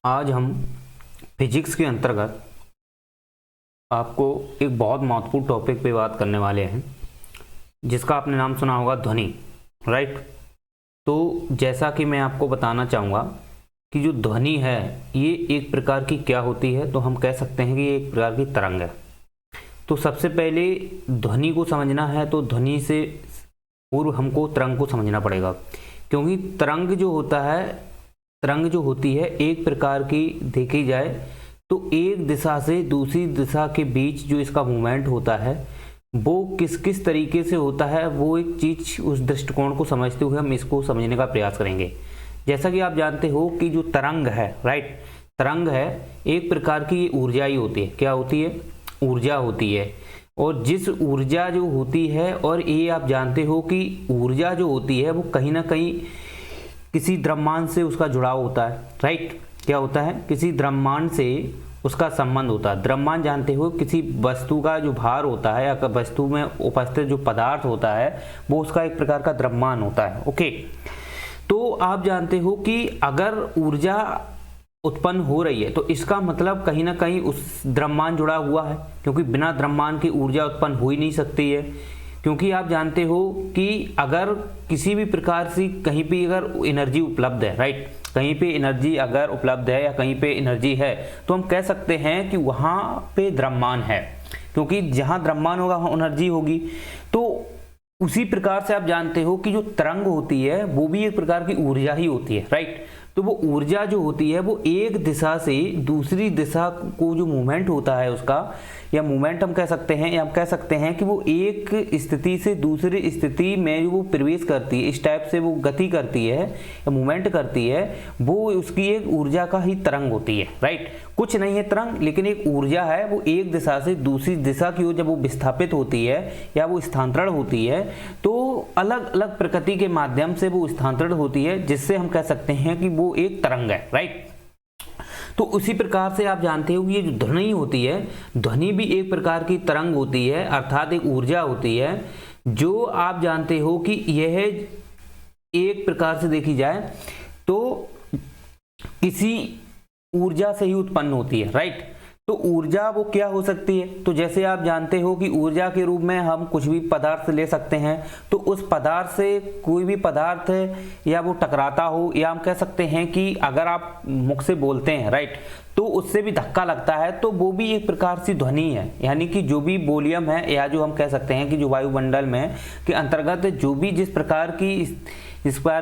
आज हम फिजिक्स के अंतर्गत आपको एक बहुत महत्वपूर्ण टॉपिक पे बात करने वाले हैं, जिसका आपने नाम सुना होगा ध्वनि, राइट। तो जैसा कि मैं आपको बताना चाहूँगा कि जो ध्वनि है ये एक प्रकार की क्या होती है, तो हम कह सकते हैं कि ये एक प्रकार की तरंग है। तो सबसे पहले ध्वनि को समझना है तो ध्वनि से पूर्व हमको तरंग को समझना पड़ेगा, क्योंकि तरंग जो होती है एक प्रकार की देखी जाए तो एक दिशा से दूसरी दिशा के बीच जो इसका मूवमेंट होता है वो किस किस तरीके से होता है, वो एक चीज उस दृष्टिकोण को समझते हुए हम इसको समझने का प्रयास करेंगे। जैसा कि आप जानते हो कि जो तरंग है, राइट, तरंग है एक प्रकार की ऊर्जा ही होती है। क्या होती है? ऊर्जा होती है। और जिस ऊर्जा जो होती है, और ये आप जानते हो कि ऊर्जा जो होती है वो कहीं ना कहीं किसी द्रव्यमान से उसका जुड़ाव होता है, राइट। क्या होता है? किसी द्रव्यमान से उसका संबंध होता है। द्रव्यमान जानते हो किसी वस्तु का जो भार होता है या वस्तु में उपस्थित जो पदार्थ होता है वो उसका एक प्रकार का द्रव्यमान होता है। ओके, तो आप जानते हो कि अगर ऊर्जा उत्पन्न हो रही है तो इसका मतलब कहीं ना कहीं उस द्रव्यमान जुड़ा हुआ है, क्योंकि बिना द्रव्यमान की ऊर्जा उत्पन्न हो ही नहीं सकती है। क्योंकि आप जानते हो कि अगर किसी भी प्रकार से कहीं पे अगर एनर्जी उपलब्ध है, राइट, कहीं पे एनर्जी अगर उपलब्ध है या कहीं पे एनर्जी है तो हम कह सकते हैं कि वहाँ पे द्रव्यमान है, क्योंकि जहाँ द्रव्यमान होगा वहाँ एनर्जी होगी। तो उसी प्रकार से आप जानते हो कि जो तरंग होती है वो भी एक प्रकार की ऊर्जा ही होती है, राइट। तो वो ऊर्जा जो होती है वो एक दिशा से दूसरी दिशा को जो मूवमेंट होता है उसका, या मूवमेंट हम कह सकते हैं, या हम कह सकते हैं कि वो एक स्थिति से दूसरी स्थिति में वो प्रवेश करती है, इस टाइप से वो गति करती है या मूवमेंट करती है, वो उसकी एक ऊर्जा का ही तरंग होती है, राइट। कुछ नहीं है तरंग, लेकिन एक ऊर्जा है, वो एक दिशा से दूसरी दिशा की ओर जब वो विस्थापित होती है या वो स्थानांतरण होती है तो अलग अलग प्रकृति के माध्यम से वो स्थानांतरण होती है, जिससे हम कह सकते हैं कि वो एक तरंग है, राइट। तो उसी प्रकार से आप जानते हो कि ये जो ध्वनि होती है, ध्वनि भी एक प्रकार की तरंग होती है, अर्थात एक ऊर्जा होती है, जो आप जानते हो कि यह एक प्रकार से देखी जाए तो किसी ऊर्जा से ही उत्पन्न होती है, राइट। तो ऊर्जा वो क्या हो सकती है? तो जैसे आप जानते हो कि ऊर्जा के रूप में हम कुछ भी पदार्थ ले सकते हैं, तो उस पदार्थ से कोई भी पदार्थ या वो टकराता हो, या हम कह सकते हैं कि अगर आप मुख से बोलते हैं, राइट, तो उससे भी धक्का लगता है, तो वो भी एक प्रकार से ध्वनि है। यानी कि जो भी वॉल्यूम है, या जो हम कह सकते हैं कि जो वायुमंडल में के अंतर्गत जो भी जिस प्रकार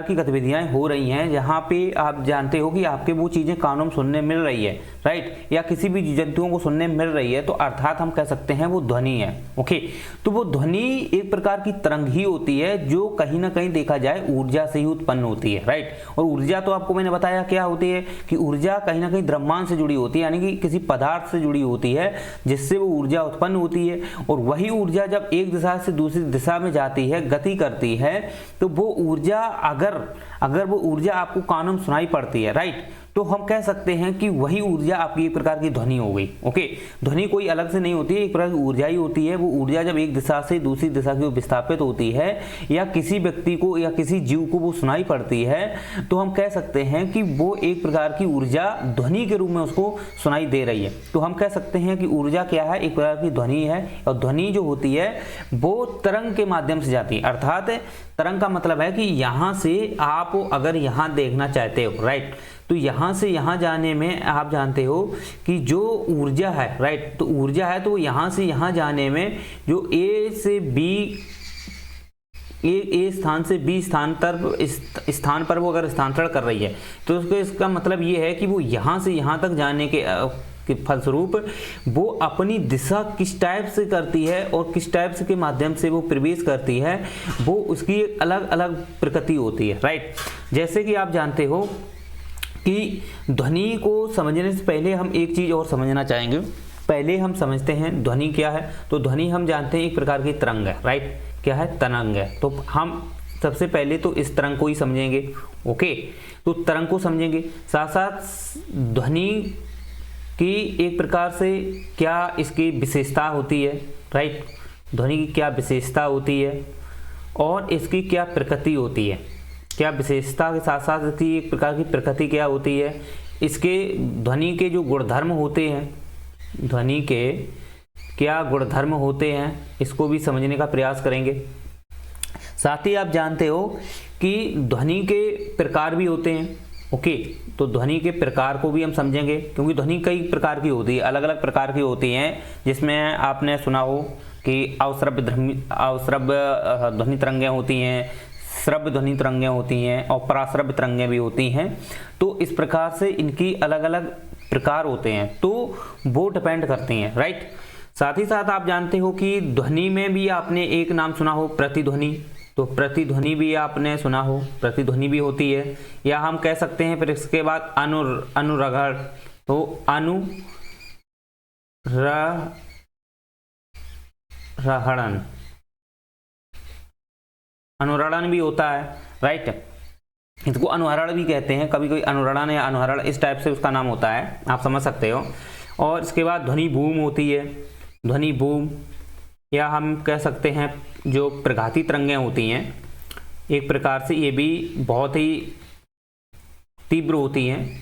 की गतिविधियां हो रही हैं, जहां पे आप जानते हो कि आपके वो चीजें कानों में सुनने मिल रही है, राइट, या किसी भी जंतुओं को सुनने मिल रही है, तो अर्थात हम कह सकते हैं वो ध्वनि है। ओके, तो वो ध्वनि एक प्रकार की तरंग ही होती है, जो कहीं ना कहीं देखा जाए ऊर्जा से ही उत्पन्न होती है, राइट। और ऊर्जा तो आपको मैंने बताया क्या होती है कि ऊर्जा कहीं ना कहीं द्रव्यमान से जुड़ी होती है, यानी कि किसी पदार्थ से जुड़ी होती है, जिससे वो ऊर्जा उत्पन्न होती है। और वही ऊर्जा जब एक दिशा से दूसरी दिशा में जाती है, गति करती है, तो वो ऊर्जा अगर वो ऊर्जा आपको कानों में सुनाई पड़ती है, राइट, तो हम कह सकते हैं कि वही ऊर्जा आपकी एक प्रकार की ध्वनि हो गई। ओके, ध्वनि कोई अलग से नहीं होती है, एक प्रकार की ऊर्जा ही होती है। वो ऊर्जा जब एक दिशा से दूसरी दिशा की ओर विस्थापित होती है, या किसी व्यक्ति को या किसी जीव को वो सुनाई पड़ती है, तो हम कह सकते हैं कि वो एक प्रकार की ऊर्जा ध्वनि के रूप में उसको सुनाई दे रही है। तो हम कह सकते हैं कि ऊर्जा क्या है? एक प्रकार की ध्वनि है। और ध्वनि जो होती है वो तरंग के माध्यम से जाती है, अर्थात तरंग का मतलब है कि यहाँ से आप अगर यहाँ देखना चाहते हो, राइट, तो यहाँ से यहाँ जाने में आप जानते हो कि जो ऊर्जा है, राइट, तो ऊर्जा है, तो यहाँ से यहाँ जाने में जो ए स्थान से बी स्थान पर वो अगर स्थानांतरण कर रही है, तो उसको इसका मतलब ये है कि वो यहाँ से यहाँ तक जाने के फलस्वरूप वो अपनी दिशा किस टाइप से करती है और किस टाइप से के माध्यम से वो प्रवेश करती है, वो उसकी अलग अलग प्रकृति होती है, राइट। जैसे कि आप जानते हो कि ध्वनि को समझने से पहले हम एक चीज और समझना चाहेंगे। पहले हम समझते हैं ध्वनि क्या है। तो ध्वनि हम जानते हैं एक प्रकार की तरंग है, राइट। क्या है? तरंग है। तो हम सबसे पहले तो इस तरंग को ही समझेंगे। ओके, तो तरंग को समझेंगे, साथ साथ ध्वनि की एक प्रकार से क्या इसकी विशेषता होती है, राइट, ध्वनि की क्या विशेषता होती है और इसकी क्या प्रकृति होती है। क्या विशेषता के साथ साथ इसकी एक प्रकार की प्रकृति क्या होती है, इसके ध्वनि के जो गुणधर्म होते हैं, ध्वनि के क्या गुणधर्म होते हैं, इसको भी समझने का प्रयास करेंगे। साथ ही आप जानते हो कि ध्वनि के प्रकार भी होते हैं। ओके, तो ध्वनि के प्रकार को भी हम समझेंगे, क्योंकि ध्वनि कई प्रकार की होती है, अलग अलग प्रकार की होती हैं, जिसमें आपने सुना हो कि अवश्रव्य ध्वनि तरंगें होती हैं, श्रव्य ध्वनि तरंगें होती हैं और पराश्रव्य तरंगें भी होती हैं। तो इस प्रकार से इनकी अलग अलग प्रकार होते हैं, तो वो डिपेंड करती हैं, राइट। साथ ही साथ आप जानते हो कि ध्वनि में भी आपने एक नाम सुना हो, प्रतिध्वनि। तो प्रतिध्वनि भी आपने सुना हो, प्रतिध्वनि भी होती है, या हम कह सकते हैं फिर इसके बाद अनुरगण। तो अनुरहणन, अनुरणन भी होता है, राइट। इसको अनुहरण भी कहते हैं, कभी कोई अनुरणन या अनुहरण इस टाइप से उसका नाम होता है, आप समझ सकते हो। और इसके बाद ध्वनि भूम होती है, ध्वनि भूम, या हम कह सकते हैं जो प्रघाती तरंगें होती हैं एक प्रकार से, ये भी बहुत ही तीव्र होती हैं,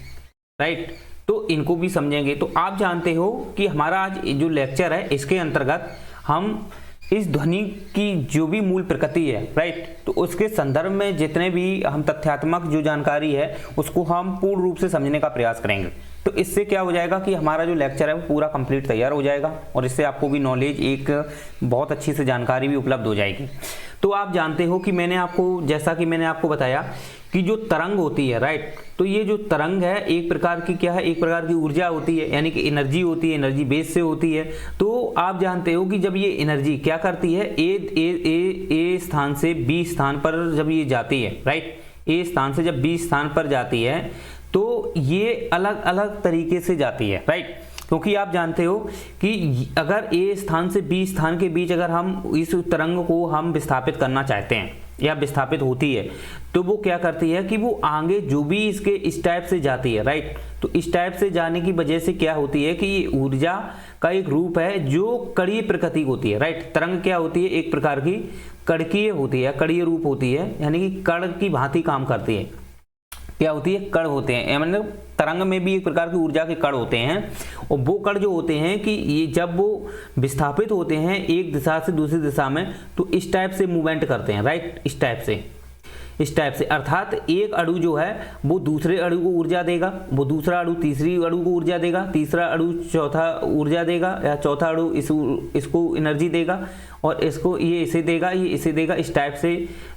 राइट। तो इनको भी समझेंगे। तो आप जानते हो कि हमारा आज जो लेक्चर है इसके अंतर्गत हम इस ध्वनि की जो भी मूल प्रकृति है, राइट, तो उसके संदर्भ में जितने भी हम तथ्यात्मक जो जानकारी है उसको हम पूर्ण रूप से समझने का प्रयास करेंगे। तो इससे क्या हो जाएगा कि हमारा जो लेक्चर है वो पूरा कंप्लीट तैयार हो जाएगा, और इससे आपको भी नॉलेज, एक बहुत अच्छी से जानकारी भी उपलब्ध हो जाएगी। तो आप जानते हो कि मैंने आपको, जैसा कि मैंने आपको बताया कि जो तरंग होती है, राइट, तो ये जो तरंग है एक प्रकार की क्या है, एक प्रकार की ऊर्जा होती है, यानी कि एनर्जी होती है, एनर्जी बेस से होती है। तो आप जानते हो कि जब ये एनर्जी क्या करती है, ए स्थान से बी स्थान पर जब ये जाती है, राइट, ए स्थान से जब बी स्थान पर जाती है तो ये अलग अलग तरीके से जाती है, राइट। क्योंकि आप जानते हो कि अगर ए स्थान से बी स्थान के बीच अगर हम इस तरंग को हम विस्थापित करना चाहते हैं या विस्थापित होती है, तो वो क्या करती है कि वो आगे जो भी इसके इस टाइप से जाती है, राइट, तो इस टाइप से जाने की वजह से क्या होती है कि ये ऊर्जा का एक रूप है जो कणीय प्रकृति होती है, राइट। तरंग क्या होती है, एक प्रकार की कणकीय होती है, कणीय रूप होती है, यानी कि कण की भांति काम करती है। क्या होती है, कण होते हैं, मतलब तरंग में भी एक प्रकार की ऊर्जा के कण होते हैं, और वो कण जो होते हैं कि ये जब वो विस्थापित होते हैं एक दिशा से दूसरी दिशा में, तो इस टाइप से मूवमेंट करते हैं, राइट, इस टाइप से, अर्थात एक अणु जो है वो दूसरे अणु को ऊर्जा देगा, वो दूसरा अणु तीसरी अणु को ऊर्जा देगा, तीसरा अणु चौथा ऊर्जा देगा, या चौथा अणु इसको एनर्जी देगा, और इसको ये इसे देगा, ये इसे देगा, इस टाइप से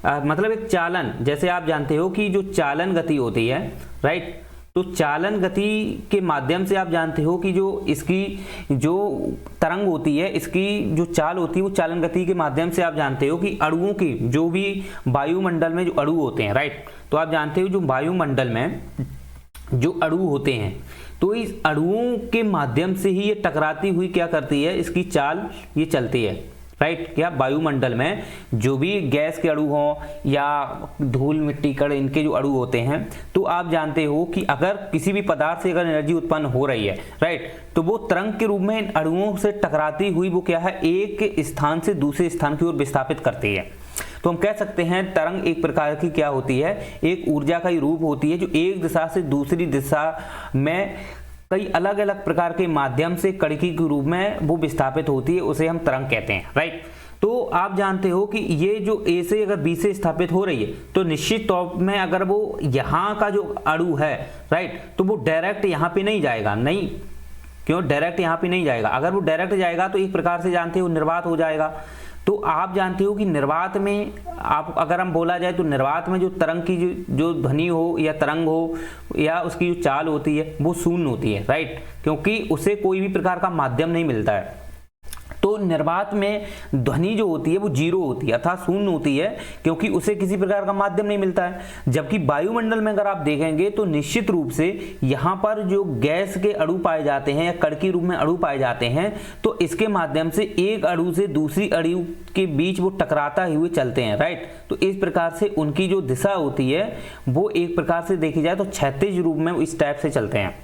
मतलब एक चालन, जैसे आप जानते हो कि जो चालन गति होती है, राइट, तो चालन गति के माध्यम से आप जानते हो कि जो इसकी जो तरंग होती है, इसकी जो चाल होती है वो चालन गति के माध्यम से आप जानते हो कि अणुओं की जो भी वायुमंडल में जो अणु होते हैं, राइट, तो आप जानते हो जो वायुमंडल में जो अणु होते हैं, तो इस अणुओं के माध्यम से ही ये टकराती हुई क्या करती है, इसकी चाल ये चलती है, राइट। क्या वायुमंडल में जो भी गैस के अणु हों या धूल मिट्टी कण इनके जो अणु होते हैं, तो आप जानते हो कि अगर किसी भी पदार्थ से अगर एनर्जी उत्पन्न हो रही है, राइट, तो वो तरंग के रूप में इन अणुओं से टकराती हुई वो क्या है, एक स्थान से दूसरे स्थान की ओर विस्थापित करती है। तो हम कह सकते हैं तरंग एक प्रकार की क्या होती है, एक ऊर्जा का ही रूप होती है जो एक दिशा से दूसरी दिशा में कई अलग अलग प्रकार के माध्यम से कणकी के रूप में वो विस्थापित होती है, उसे हम तरंग कहते हैं, राइट। तो आप जानते हो कि ये जो ए से अगर बी से स्थापित हो रही है, तो निश्चित तौर में अगर वो यहाँ का जो अणु है, राइट, तो वो डायरेक्ट यहाँ पे नहीं जाएगा, नहीं, क्यों डायरेक्ट यहाँ पे नहीं जाएगा, अगर वो डायरेक्ट जाएगा तो एक प्रकार से जानते हो निर्वात हो जाएगा। तो आप जानते हो कि निर्वात में आप अगर हम बोला जाए तो निर्वात में जो तरंग की जो ध्वनि हो या तरंग हो या उसकी जो चाल होती है वो शून्य होती है, राइट, क्योंकि उसे कोई भी प्रकार का माध्यम नहीं मिलता है। तो निर्वात में ध्वनि जो होती है वो जीरो होती है, अर्थात शून्य होती है, क्योंकि उसे किसी प्रकार का माध्यम नहीं मिलता है। जबकि वायुमंडल में अगर आप देखेंगे तो निश्चित रूप से यहाँ पर जो गैस के अणु पाए जाते हैं या कण के रूप में अणु पाए जाते हैं, तो इसके माध्यम से एक अणु से दूसरी अणु के बीच वो टकराता हुए चलते हैं, राइट। तो इस प्रकार से उनकी जो दिशा होती है वो एक प्रकार से देखी जाए तो क्षैतिज रूप में इस टाइप से चलते हैं।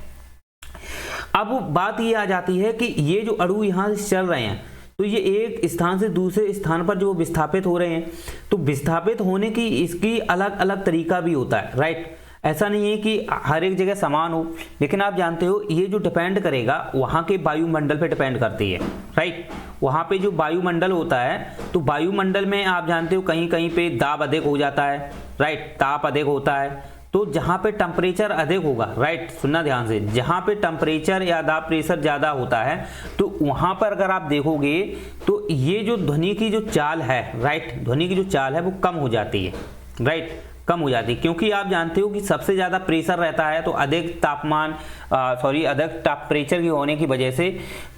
अब बात ये आ जाती है कि ये जो अणु यहाँ से चल रहे हैं, तो ये एक स्थान से दूसरे स्थान पर जो विस्थापित हो रहे हैं, तो विस्थापित होने की इसकी अलग अलग तरीका भी होता है, राइट। ऐसा नहीं है कि हर एक जगह समान हो, लेकिन आप जानते हो ये जो डिपेंड करेगा वहाँ के वायुमंडल पे डिपेंड करती है, राइट। वहाँ पे जो वायुमंडल होता है, तो वायुमंडल में आप जानते हो कहीं कहीं पे दाब अधिक हो जाता है, राइट, ताप अधिक होता है। तो जहाँ पे टेम्परेचर अधिक होगा, राइट, सुनना ध्यान से, जहाँ पे टेम्परेचर या दाब प्रेशर ज़्यादा होता है तो वहाँ पर अगर आप देखोगे तो ये जो ध्वनि की जो चाल है, राइट, ध्वनि की जो चाल है वो कम हो जाती है, राइट, कम हो जाती है। क्योंकि आप जानते हो कि सबसे ज़्यादा प्रेशर रहता है, तो अधिक तापमान अधिक टेम्परेचर की होने की वजह से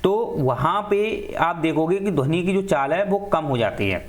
तो वहाँ पे आप देखोगे कि ध्वनि की जो चाल है वो कम हो जाती है।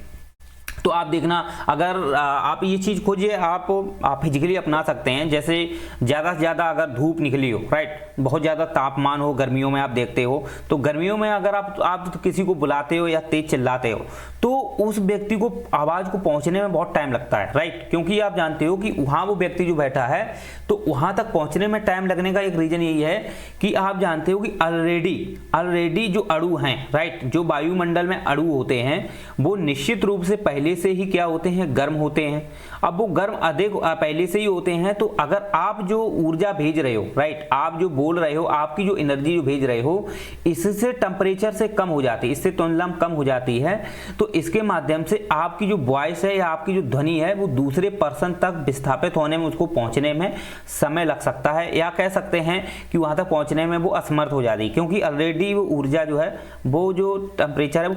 तो आप देखना, अगर आप ये चीज़ खोजिए, आप फिजिकली अपना सकते हैं। जैसे ज़्यादा से ज़्यादा अगर धूप निकली हो, राइट, बहुत ज़्यादा तापमान हो, गर्मियों में आप देखते हो, तो गर्मियों में अगर आप किसी को बुलाते हो या तेज चिल्लाते हो तो उस व्यक्ति को आवाज़ को पहुंचने में बहुत टाइम लगता है, राइट। क्योंकि आप जानते हो कि वहाँ वो व्यक्ति जो बैठा है तो वहाँ तक पहुँचने में टाइम लगने का एक रीज़न यही है कि आप जानते हो कि ऑलरेडी जो अणु हैं, राइट, जो वायुमंडल में अणु होते हैं वो निश्चित रूप से पहले से ही क्या होते हैं, गर्म होते हैं। अब वो गर्म अधिक पहले से ही होते हैं, तो अगर आप जो ऊर्जा भेज रहे हो, राइट, आप जो बोल रहे हो, आपकी जो एनर्जी जो भेज रहे हो, इससे टेम्परेचर से कम हो जाती है, इससे तुलना में कम हो जाती है। तो इसके माध्यम से आपकी जो वॉइस है या आपकी जो ध्वनि है वो दूसरे पर्सन तक विस्थापित होने में, उसको पहुंचने में समय लग सकता है, या कह सकते हैं कि वहां तक पहुंचने में वो असमर्थ हो जाती है, क्योंकि ऑलरेडी वो ऊर्जा जो है, वो जो टेम्परेचर है वो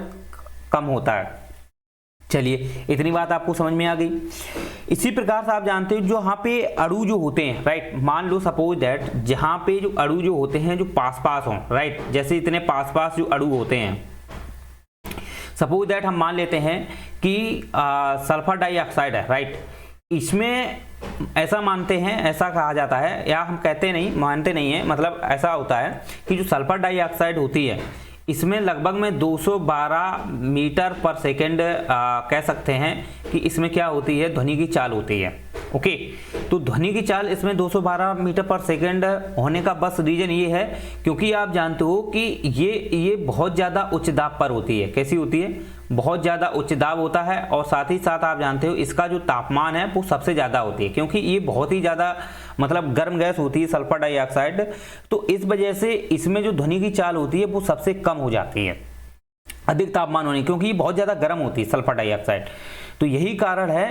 कम होता है। चलिए, इतनी बात आपको समझ में आ गई। इसी प्रकार से आप जानते हो जो यहाँ पे अणु जो होते हैं, राइट, मान लो सपोज दैट जहाँ पे जो अणु जो होते हैं जो पास हों, राइट, जैसे इतने पास जो अणु होते हैं, सपोज दैट हम मान लेते हैं कि सल्फर डाइऑक्साइड है, राइट, इसमें ऐसा मानते हैं, ऐसा कहा जाता है, या हम कहते नहीं, मानते नहीं है, मतलब ऐसा होता है कि जो सल्फर डाइऑक्साइड होती है इसमें लगभग में 212 मीटर पर सेकेंड कह सकते हैं कि इसमें क्या होती है, ध्वनि की चाल होती है। ओके, तो ध्वनि की चाल इसमें 212 मीटर पर सेकेंड होने का बस रीजन ये है क्योंकि आप जानते हो कि ये बहुत ज़्यादा उच्च दाब पर होती है। कैसी होती है? बहुत ज़्यादा उच्च दाब होता है, और साथ ही साथ आप जानते हो इसका जो तापमान है वो सबसे ज़्यादा होती है, क्योंकि ये बहुत ही ज़्यादा मतलब गर्म गैस होती है सल्फर डाइऑक्साइड। तो इस वजह से इसमें जो ध्वनि की चाल होती है वो सबसे कम हो जाती है अधिक तापमान होने, क्योंकि ये बहुत ज़्यादा गर्म होती है सल्फर डाइऑक्साइड। तो यही कारण है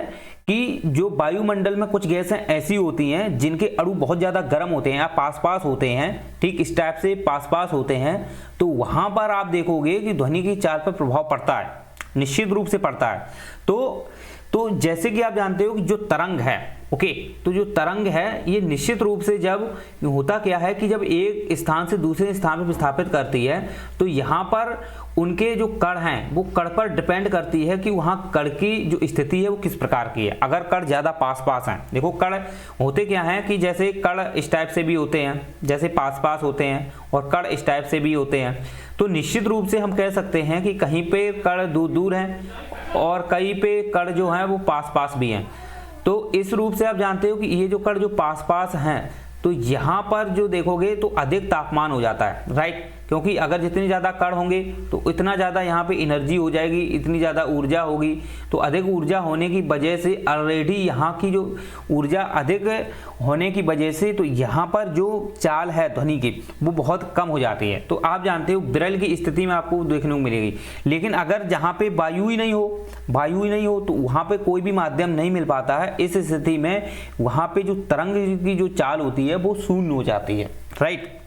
कि जो वायुमंडल में कुछ गैसें ऐसी होती हैं जिनके अणु बहुत ज़्यादा गर्म होते हैं या पास होते हैं, ठीक इस टाइप से पास होते हैं, तो वहाँ पर आप देखोगे कि ध्वनि की चाल पर प्रभाव पड़ता है, निश्चित रूप से पड़ता है। तो जैसे कि आप जानते हो कि जो तरंग है, ओके, तो जो तरंग है ये निश्चित रूप से जब होता क्या है कि जब एक स्थान से दूसरे स्थान पर विस्थापित करती है तो यहाँ पर उनके जो कण हैं वो कण पर डिपेंड करती है कि वहाँ कण की जो स्थिति है वो किस प्रकार की है। अगर कण ज़्यादा पास हैं, देखो कण होते क्या हैं कि जैसे कण इस टाइप से भी होते हैं, जैसे पास होते हैं, और कण इस टाइप से भी होते हैं, तो निश्चित रूप से हम कह सकते हैं कि कहीं पे कण दूर हैं और कहीं पे कण जो हैं वो पास भी हैं। तो इस रूप से आप जानते हो कि ये जो कण जो पास हैं तो यहाँ पर जो देखोगे तो अधिक तापमान हो जाता है, राइट, क्योंकि अगर जितनी ज़्यादा कण होंगे तो इतना ज़्यादा यहाँ पे एनर्जी हो जाएगी, इतनी ज़्यादा ऊर्जा होगी। तो अधिक ऊर्जा होने की वजह से ऑलरेडी यहाँ की जो ऊर्जा अधिक होने की वजह से तो यहाँ पर जो चाल है ध्वनि की वो बहुत कम हो जाती है। तो आप जानते हो विरल की स्थिति में आपको देखने को मिलेगी। लेकिन अगर जहाँ पे वायु ही नहीं हो तो वहाँ पे कोई भी माध्यम नहीं मिल पाता है। इस स्थिति में वहाँ पे जो तरंग की जो चाल होती है वो शून्य हो जाती है, राइट।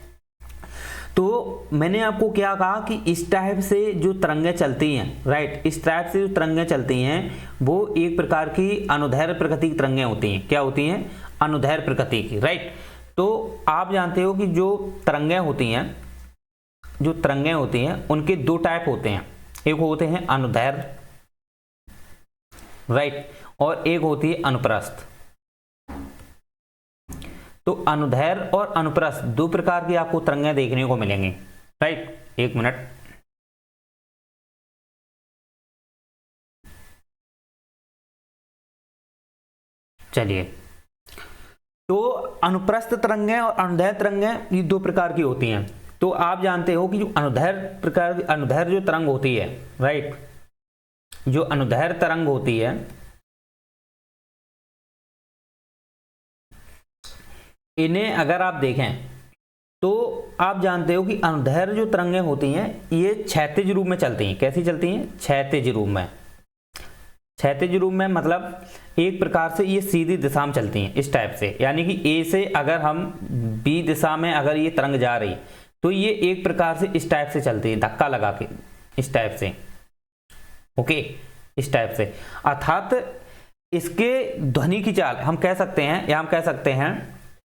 तो मैंने आपको क्या कहा कि इस टाइप से जो तरंगें चलती हैं, राइट, इस टाइप से जो तरंगें चलती हैं वो एक प्रकार की अनुदैर्ध्य प्रकृति की तरंगें होती हैं। क्या होती हैं? अनुदैर्ध्य प्रकृति की, राइट। तो आप जानते हो कि जो तरंगें होती हैं उनके दो टाइप होते हैं, एक होते हैं अनुदैर्ध्य, राइट, और एक होती है अनुप्रस्थ। तो अनुदैर्ध्य और अनुप्रस्थ दो प्रकार की आपको तरंगें देखने को मिलेंगी, राइट। एक मिनट, चलिए। तो अनुप्रस्थ तरंगें और अनुदैर्ध्य तरंगें ये दो प्रकार की होती हैं। तो आप जानते हो कि जो अनुदैर्ध्य जो तरंग होती है, राइट, जो अनुदैर्ध्य तरंग होती है इन्हें अगर आप देखें तो आप जानते हो कि अनुदैर्घ्य जो तरंगें होती हैं ये क्षैतिज रूप में चलती हैं। कैसी चलती हैं? क्षैतिज रूप में। क्षैतिज रूप में मतलब एक प्रकार से ये सीधी दिशा में चलती हैं इस टाइप से, यानी कि ए से अगर हम बी दिशा में अगर ये तरंग जा रही तो ये एक प्रकार से इस टाइप से चलती है, धक्का लगा के इस टाइप से, ओके, इस टाइप से। अर्थात इसके ध्वनि की चाल हम कह सकते हैं, या हम कह सकते हैं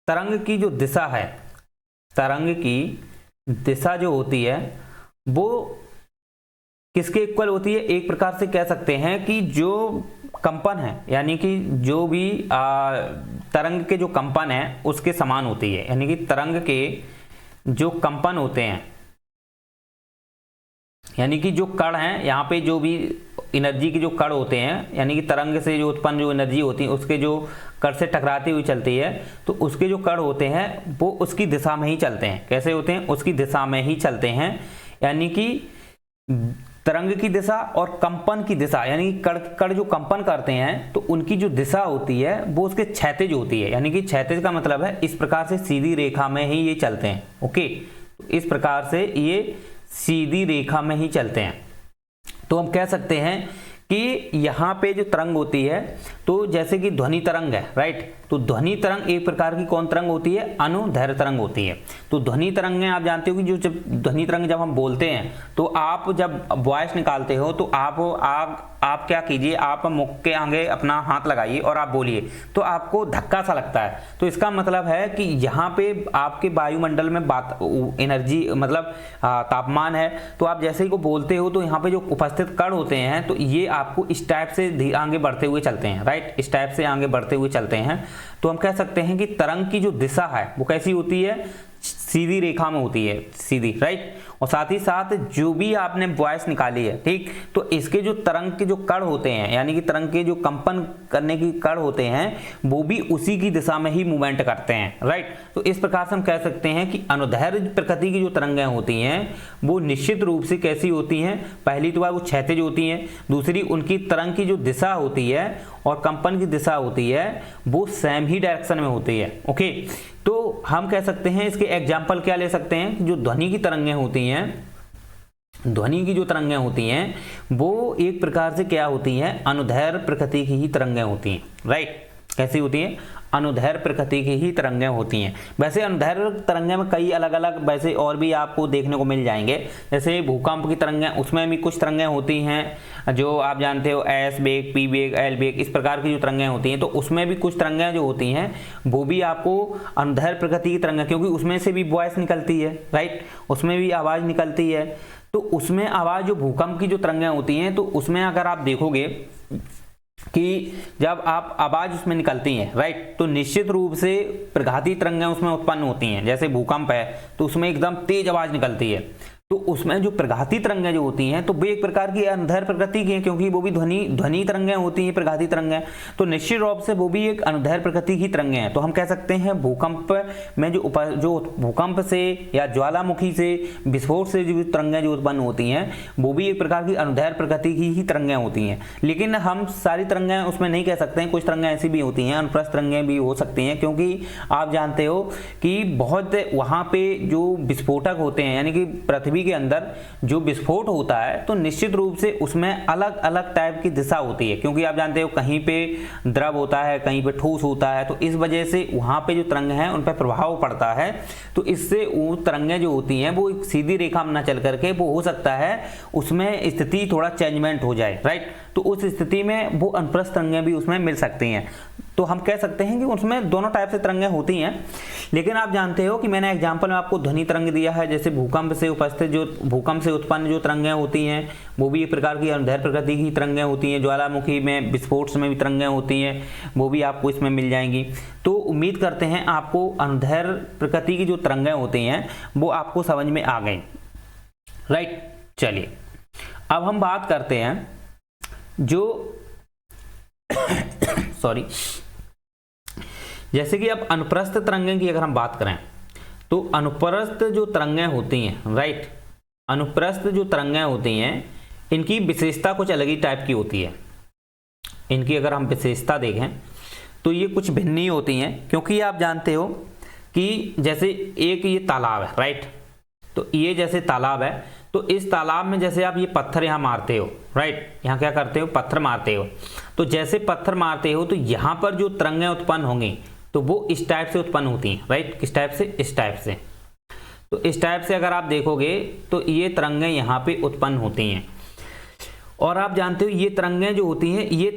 तरंग की जो दिशा है, तरंग की दिशा जो होती है वो किसके इक्वल होती है? एक प्रकार से कह सकते हैं कि जो कंपन है, यानी कि जो भी तरंग के जो कंपन है उसके समान होती है। यानी कि तरंग के जो कंपन होते हैं, यानी कि जो कण हैं, यहाँ पे जो भी एनर्जी के जो कण होते हैं, यानी कि तरंग से जो उत्पन्न जो एनर्जी होती है उसके जो कण से टकराती हुई चलती है, तो उसके जो कण होते हैं वो उसकी दिशा में ही चलते हैं। कैसे होते हैं? उसकी दिशा में ही चलते हैं। यानी कि तरंग की दिशा और कंपन की दिशा, यानी कि कण जो कंपन करते हैं तो उनकी जो दिशा होती है वो उसके क्षैतिज होती है। यानी कि क्षैतिज का मतलब है इस प्रकार से सीधी रेखा में ही ये चलते हैं, ओके। इस प्रकार से ये सीधी रेखा में ही चलते हैं। तो हम कह सकते हैं कि यहाँ पे जो तरंग होती है, तो जैसे कि ध्वनि तरंग है, राइट, तो ध्वनि तरंग एक प्रकार की कौन तरंग होती है? अनुदैर्घ्य तरंग होती है। तो ध्वनि तरंगें आप जानते हो कि जो जब ध्वनि तरंग जब हम बोलते हैं तो आप जब वॉइस निकालते हो तो आप क्या कीजिए, आप मुख के आगे अपना हाथ लगाइए और आप बोलिए, तो आपको धक्का सा लगता है। तो इसका मतलब है कि यहाँ पे आपके वायुमंडल में बात एनर्जी मतलब तापमान है, तो आप जैसे ही को बोलते हो तो यहाँ पे जो उपस्थित कण होते हैं तो ये आपको इस टाइप से आगे बढ़ते हुए चलते हैं, राइट, इस टाइप से आगे बढ़ते हुए चलते हैं। तो हम कह सकते हैं कि तरंग की जो दिशा है वो कैसी होती है? सीधी रेखा में होती है, सीधी, राइट। और साथ ही साथ जो भी आपने वॉइस निकाली है, ठीक, तो इसके जो तरंग के जो कण होते हैं, यानी कि तरंग के जो कंपन करने की कण होते हैं वो भी उसी की दिशा में ही मूवमेंट करते हैं, राइट। तो इस प्रकार से हम कह सकते हैं कि अनुदैर्घ्य प्रकृति की जो तरंगें होती हैं वो निश्चित रूप से कैसी होती हैं? पहली तो बात वो क्षैतिज होती हैं, दूसरी उनकी तरंग की जो दिशा होती है और कंपन की दिशा होती है वो सेम ही डायरेक्शन में होती है, ओके। तो हम कह सकते हैं इसके एग्जाम्पल क्या ले सकते हैं कि जो ध्वनि की तरंगें होती हैं, ध्वनि की जो तरंगें होती हैं वो एक प्रकार से क्या होती हैं? अनुदैर्घ्य प्रकृति की ही तरंगें होती हैं, राइट। कैसी होती हैं? अनुदैर्घ्य प्रकृति की ही तरंगें होती हैं। वैसे अनुदैर्घ्य तरंगें में कई अलग अलग वैसे और भी आपको देखने को मिल जाएंगे, जैसे भूकंप की तरंगें, उसमें भी कुछ तरंगें होती हैं जो आप जानते हो, एस वेग, पी वेग, एल वेग, इस प्रकार की जो तरंगें होती हैं, तो उसमें भी कुछ तरंगें जो होती हैं वो भी आपको अनुदैर्घ्य प्रकृति की तरंगें, क्योंकि उसमें से भी वॉइस निकलती है, राइट, उसमें भी आवाज़ निकलती है। तो उसमें आवाज़ जो भूकंप की जो तरंगें होती हैं तो उसमें अगर आप देखोगे कि जब आप आवाज उसमें निकलती है, राइट, तो निश्चित रूप से प्रघाती तरंगें उसमें उत्पन्न होती हैं। जैसे भूकंप है तो उसमें एकदम तेज आवाज निकलती है, तो उसमें जो प्रघाती तरंगें जो होती हैं तो वो एक प्रकार की अनुदैर्घ्य प्रकृति की हैं, क्योंकि वो भी ध्वनि तरंगें होती हैं, प्रघाती तरंगें, तो निश्चित रूप से वो भी एक अनुदैर्घ्य प्रकृति की तरंगें हैं। तो हम कह सकते हैं भूकंप में जो भूकंप से या ज्वालामुखी से, विस्फोट से जो तरंगें जो उत्पन्न होती हैं वो भी एक प्रकार की अनुदैर्घ्य प्रकृति की ही तरंगें होती हैं। लेकिन हम सारी तरंगें उसमें नहीं कह सकते हैं, कुछ तरंगें ऐसी भी होती हैं, अनुप्रस्थ तरंगें भी हो सकती हैं, क्योंकि आप जानते हो कि बहुत वहाँ पे जो विस्फोटक होते हैं, यानी कि पृथ्वी के अंदर जो विस्फोट होता है तो निश्चित रूप से उसमें अलग अलग टाइप की दिशा होती है, क्योंकि आप जानते हो कहीं पे द्रव होता है, कहीं पे ठोस होता है, तो इस वजह से वहां पे जो तरंग हैं उन पर प्रभाव पड़ता है। तो इससे वो तरंगें जो होती हैं वो एक सीधी रेखा में न चल करके वो हो सकता है उसमें स्थिति थोड़ा चेंजमेंट हो जाए, राइट। तो उस स्थिति में वो अनुप्रस्थ तरंगें भी उसमें मिल सकती हैं। तो हम कह सकते हैं कि उसमें दोनों टाइप से तरंगें होती हैं। लेकिन आप जानते हो कि मैंने एग्जांपल में आपको ध्वनि तरंग दिया है, जैसे भूकंप से उत्पन्न जो तरंगें होती हैं वो भी एक प्रकार की अनुदैर्घ्य प्रकृति की तरंगें होती हैं। ज्वालामुखी में विस्फोट में भी तरंगें होती हैं, वो भी आपको इसमें मिल जाएंगी। तो उम्मीद करते हैं आपको अनुदैर्घ्य प्रकृति की जो तरंगें होती हैं वो आपको समझ में आ गई, राइट। चलिए अब हम बात करते हैं जो सॉरी जैसे कि अब अनुप्रस्थ तरंगें की अगर हम बात करें तो अनुप्रस्थ जो तरंगें होती हैं, राइट, अनुप्रस्थ जो तरंगें होती हैं इनकी विशेषता कुछ अलग ही टाइप की होती है। इनकी अगर हम विशेषता देखें तो ये कुछ भिन्न ही होती हैं, क्योंकि आप जानते हो कि जैसे एक ये तालाब है, राइट, तो ये जैसे तालाब है, तो इस तालाब में जैसे आप ये पत्थर यहाँ मारते हो, राइट, यहाँ क्या करते हो, पत्थर मारते हो, तो जैसे पत्थर मारते हो तो यहाँ पर जो तरंगें उत्पन्न होंगी तो वो इस टाइप से उत्पन्न होती हैं, राइट, किस टाइप से, इस टाइप से। तो इस टाइप से अगर आप देखोगे तो ये तरंगें यहाँ पे उत्पन्न होती हैं। और आप जानते हो ये तरंगें जो होती हैं, ये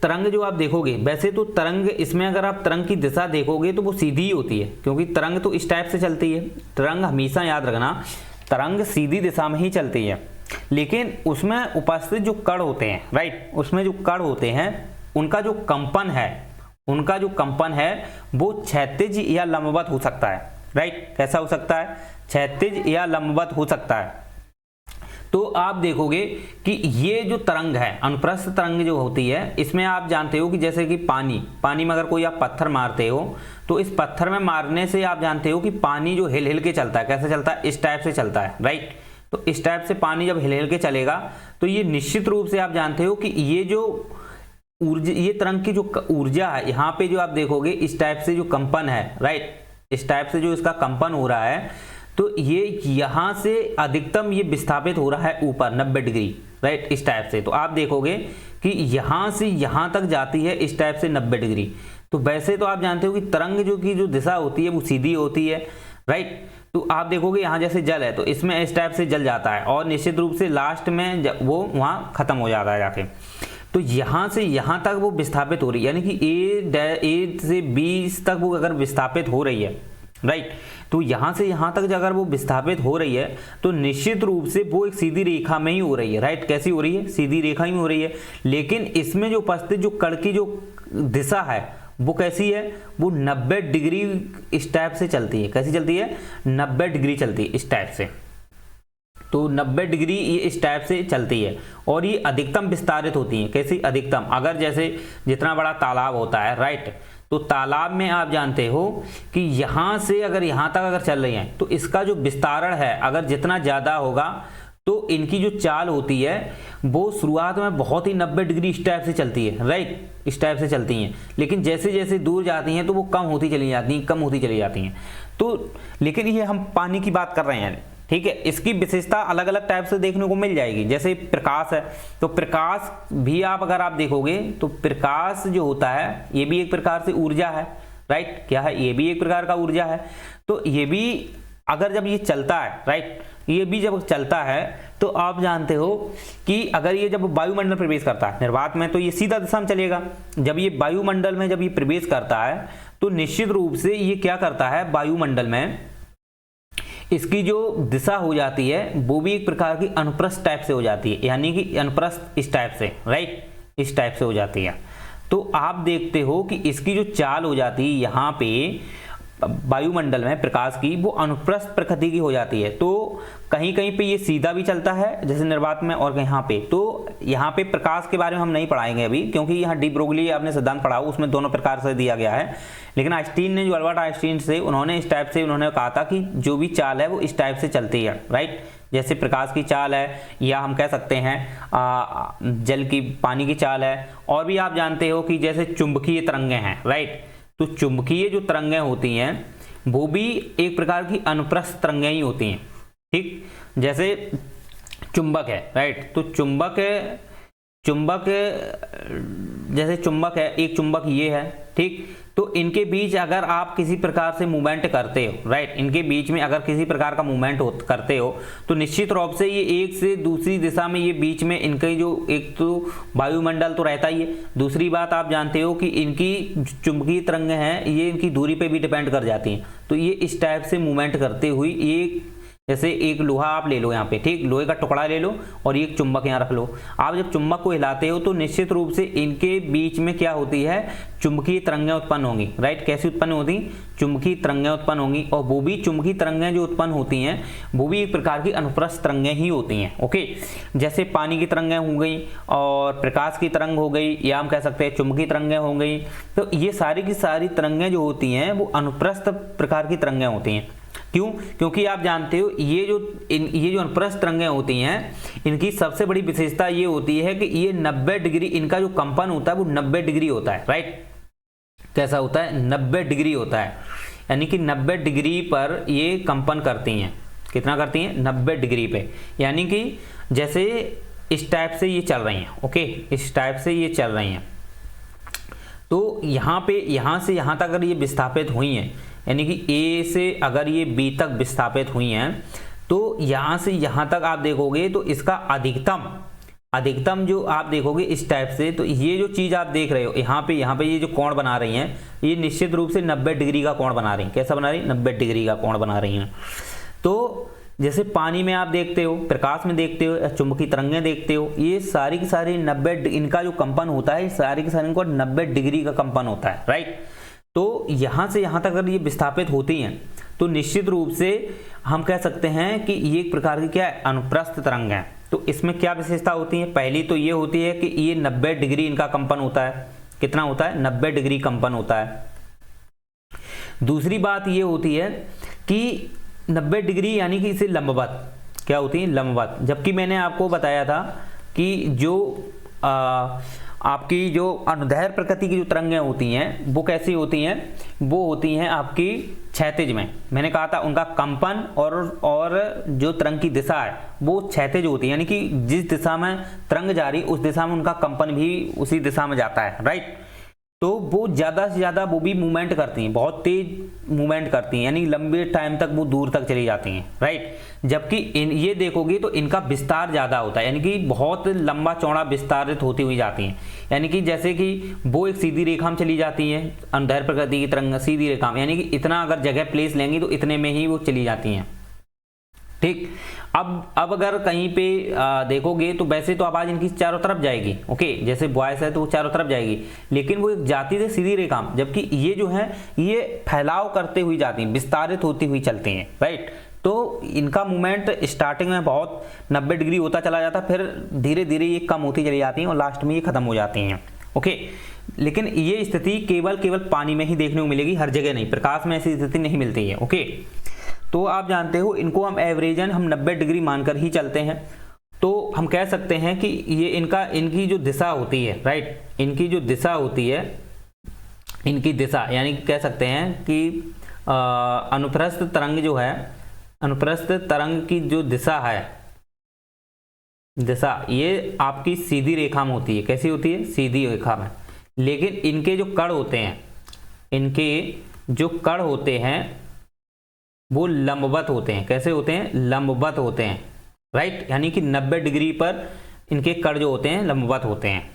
तरंग जो आप देखोगे, वैसे तो तरंग इसमें अगर आप तरंग की दिशा देखोगे तो वो सीधी ही होती है, क्योंकि तरंग तो इस टाइप से चलती है। तरंग हमेशा याद रखना, तरंग सीधी दिशा में ही चलती है, लेकिन उसमें उपस्थित जो कण होते हैं, राइट, उसमें जो कण होते हैं उनका जो कंपन है वो क्षैतिज या लंबवत हो सकता है, राइट, कैसा हो सकता है, क्षैतिज या लंबवत हो सकता है। तो आप देखोगे कि ये जो तरंग है, अनुप्रस्थ तरंग जो होती है, इसमें आप जानते हो कि जैसे कि पानी में अगर कोई आप पत्थर मारते हो तो इस पत्थर में मारने से आप जानते हो कि पानी जो हिल हिल के चलता है, कैसे चलता है, इस टाइप से चलता है, राइट। तो इस टाइप से पानी जब हिल हिल के चलेगा तो ये निश्चित रूप से आप जानते हो कि ये जो ऊर्जा, ये तरंग की जो ऊर्जा है, यहाँ पे जो आप देखोगे इस टाइप से जो कंपन है, राइट, इस टाइप से जो इसका कंपन हो रहा है, तो ये यहाँ से अधिकतम ये विस्थापित हो रहा है ऊपर 90 डिग्री, राइट, इस टाइप से। तो आप देखोगे कि यहाँ से यहाँ तक जाती है इस टाइप से 90 डिग्री। तो वैसे तो आप जानते हो कि तरंग जो दिशा होती है वो सीधी होती है, राइट। तो आप देखोगे यहाँ जैसे जल है तो इसमें इस टाइप से जल जाता है और निश्चित रूप से लास्ट में वो वहाँ खत्म हो जाता है जाके। तो यहाँ से यहाँ तक वो विस्थापित हो रही है, यानी कि ए से बी तक वो अगर विस्थापित हो रही है, राइट, तो यहाँ से यहाँ तक अगर वो विस्थापित हो रही है तो निश्चित रूप से वो एक सीधी रेखा में ही हो रही है, राइट, कैसी हो रही है, सीधी रेखा ही हो रही है। लेकिन इसमें जो उपस्थित जो कण की जो दिशा है वो कैसी है, वो 90 डिग्री इस टाइप से चलती है, कैसी चलती है, 90 डिग्री चलती है इस टाइप से। तो 90 डिग्री ये इस टाइप से चलती है और ये अधिकतम विस्तारित होती है, कैसी, अधिकतम। अगर जैसे जितना बड़ा तालाब होता है, राइट, तो तालाब में आप जानते हो कि यहाँ से अगर यहाँ तक अगर चल रही हैं तो इसका जो विस्तारण है अगर जितना ज़्यादा होगा तो इनकी जो चाल होती है वो शुरुआत में बहुत ही 90 डिग्री इस टाइप से चलती है, राइट, इस टाइप से चलती हैं, लेकिन जैसे जैसे दूर जाती हैं तो वो कम होती चली जाती हैं। तो लेकिन ये हम पानी की बात कर रहे हैं, ठीक है, इसकी विशेषता अलग अलग टाइप से देखने को मिल जाएगी। जैसे प्रकाश है, तो प्रकाश भी अगर आप देखोगे तो प्रकाश जो होता है ये भी एक प्रकार से ऊर्जा है, राइट, क्या है, ये भी एक प्रकार का ऊर्जा है। तो ये भी अगर जब ये चलता है, राइट, ये भी जब चलता है तो आप जानते हो कि अगर ये जब वायुमंडल प्रवेश करता है निर्वात में तो ये सीधा दिशा में चलेगा। जब ये वायुमंडल में जब ये प्रवेश करता है तो निश्चित रूप से ये क्या करता है, वायुमंडल में इसकी जो दिशा हो जाती है वो भी एक प्रकार की अनुप्रस्थ टाइप से हो जाती है, यानी कि अनुप्रस्थ इस टाइप से, राइट, इस टाइप से हो जाती है। तो आप देखते हो कि इसकी जो चाल हो जाती है यहाँ पे वायुमंडल में प्रकाश की, वो अनुप्रस्थ प्रकृति की हो जाती है। तो कहीं कहीं पे ये सीधा भी चलता है जैसे निर्वात में, और यहाँ पे तो यहाँ पे प्रकाश के बारे में हम नहीं पढ़ाएंगे अभी, क्योंकि यहाँ डी ब्रोगली आपने सिद्धांत पढ़ा उसमें दोनों प्रकार से दिया गया है। लेकिन आइंस्टीन ने, जो अल्बर्ट आइंस्टीन से, उन्होंने इस टाइप से उन्होंने कहा था कि जो भी चाल है वो इस टाइप से चलती है, राइट, जैसे प्रकाश की चाल है, या हम कह सकते हैं जल की, पानी की चाल है। और भी आप जानते हो कि जैसे चुंबकीय तरंगें हैं, राइट, तो चुंबकीय जो तरंगें होती हैं वो भी एक प्रकार की अनुप्रस्थ तरंगें ही होती हैं, ठीक, जैसे चुंबक है, राइट, तो चुंबक जैसे चुंबक है, एक चुंबक ये है, ठीक, तो इनके बीच अगर आप किसी प्रकार से मूवमेंट करते हो, राइट, इनके बीच में अगर किसी प्रकार का मूवमेंट करते हो तो निश्चित रूप से ये एक से दूसरी दिशा में, ये बीच में इनके जो एक तो वायुमंडल तो रहता ही है, दूसरी बात आप जानते हो कि इनकी चुंबकीय तरंगें हैं ये इनकी दूरी पे भी डिपेंड कर जाती हैं। तो ये इस टाइप से मूवमेंट करते हुए, एक जैसे एक लोहा आप ले लो यहाँ पे, ठीक, लोहे का टुकड़ा ले लो और एक चुंबक यहाँ रख लो। आप जब चुंबक को हिलाते हो तो निश्चित रूप से इनके बीच में क्या होती है, चुंबकीय तरंगें उत्पन्न होंगी, राइट, कैसी उत्पन्न होती, चुंबकीय तरंगें उत्पन्न होंगी। और वो भी चुंबकीय तरंगें जो उत्पन्न होती हैं वो भी एक प्रकार की अनुप्रस्थ तरंगें ही होती हैं, ओके। जैसे पानी की तरंगें हो गई और प्रकाश की तरंग हो गई, या हम कह सकते हैं चुंबकीय तरंगें हो गई। तो ये सारी की सारी तरंगें जो होती हैं वो अनुप्रस्थ प्रकार की तरंगें होती हैं। क्यों? क्योंकि आप जानते हो ये जो अनुप्रस्थ तरंगें होती हैं इनकी सबसे बड़ी विशेषता ये होती है कि ये 90 डिग्री, इनका जो कंपन होता है वो 90 डिग्री होता है, राइट, कैसा होता है, 90 डिग्री होता है। यानी कि 90 डिग्री पर ये कंपन करती हैं। कितना करती हैं? 90 डिग्री पे, यानी कि जैसे इस टाइप से ये चल रही हैं। ओके, इस टाइप से ये चल रही हैं। तो यहाँ पे यहाँ से यहाँ तक अगर ये विस्थापित हुई हैं, यानी कि ए से अगर ये बी तक विस्थापित हुई हैं, तो यहाँ से यहाँ तक आप देखोगे तो इसका अधिकतम जो आप देखोगे इस टाइप से, तो ये जो चीज़ आप देख रहे हो यहाँ पे ये जो कोण बना रही हैं, ये निश्चित रूप से 90 डिग्री का कोण बना रही हैं। कैसा बना रही हैं? 90 डिग्री का कोण बना रही हैं। तो जैसे पानी में आप देखते हो, प्रकाश में देखते हो, या चुंबकीय तरंगें देखते हो, ये सारी की सारी 90 इनका जो कंपन होता है, सारी की सारी इनको 90 डिग्री का कंपन होता है, राइट। तो यहाँ से यहाँ तक अगर ये विस्थापित होती हैं, तो निश्चित रूप से हम कह सकते हैं कि ये एक प्रकार की क्या है? अनुप्रस्थ तरंग है। तो इसमें क्या विशेषता होती है? पहली तो ये होती है कि ये 90 डिग्री इनका कंपन होता है। कितना होता है? 90 डिग्री कंपन होता है। दूसरी बात ये होती है कि 90 डिग्री यानी कि इसे लंबवत क्या होती है? लंबवत। जबकि मैंने आपको बताया था कि जो आपकी जो अनुदैर्घ्य प्रकृति की जो तरंगें होती हैं वो कैसी होती हैं? वो होती हैं आपकी क्षैतिज में। मैंने कहा था उनका कंपन और जो तरंग की दिशा है वो क्षैतिज होती है, यानी कि जिस दिशा में तरंग जा रही उस दिशा में उनका कंपन भी उसी दिशा में जाता है, राइट। तो वो ज़्यादा से ज़्यादा वो भी मूवमेंट करती हैं, बहुत तेज मूवमेंट करती हैं, यानी लंबे टाइम तक वो दूर तक चली जाती हैं, राइट। जबकि ये देखोगे तो इनका विस्तार ज़्यादा होता है, यानी कि बहुत लंबा चौड़ा विस्तारित होती हुई जाती हैं। यानी कि जैसे कि वो एक सीधी रेखा में चली जाती हैं, अनुदैर्घ्य प्रकृति की तरंग सीधी रेखा में, यानी कि इतना अगर जगह प्लेस लेंगी तो इतने में ही वो चली जाती हैं, ठीक। अब अगर कहीं पे देखोगे तो वैसे तो आवाज इनकी चारों तरफ जाएगी, ओके, जैसे वॉइस है तो वो चारों तरफ जाएगी, लेकिन वो एक जाती है सीधी रेखा में, जबकि ये जो है ये फैलाव करते हुई जाती हैं, विस्तारित होती हुई चलती हैं, राइट। तो इनका मूवमेंट स्टार्टिंग में बहुत 90 डिग्री होता चला जाता, फिर धीरे धीरे ये कम होती चली जाती हैं और लास्ट में ये खत्म हो जाती हैं, ओके। लेकिन ये स्थिति केवल पानी में ही देखने को मिलेगी, हर जगह नहीं, प्रकाश में ऐसी स्थिति नहीं मिलती है, ओके। तो आप जानते हो इनको हम एवरेजन हम 90 डिग्री मानकर ही चलते हैं। तो हम कह सकते हैं कि ये इनकी जो दिशा होती है, राइट, इनकी जो दिशा होती है, इनकी दिशा यानी कह सकते हैं कि अनुप्रस्थ तरंग जो है, अनुप्रस्थ तरंग की जो दिशा है, दिशा ये आपकी सीधी रेखा में होती है। कैसी होती है? सीधी रेखा में। लेकिन इनके जो कण होते हैं, इनके जो कण होते हैं वो लंबवत होते हैं। कैसे होते हैं? लंबवत होते हैं, राइट। यानी कि 90 डिग्री पर इनके कण जो होते हैं लंबवत होते हैं,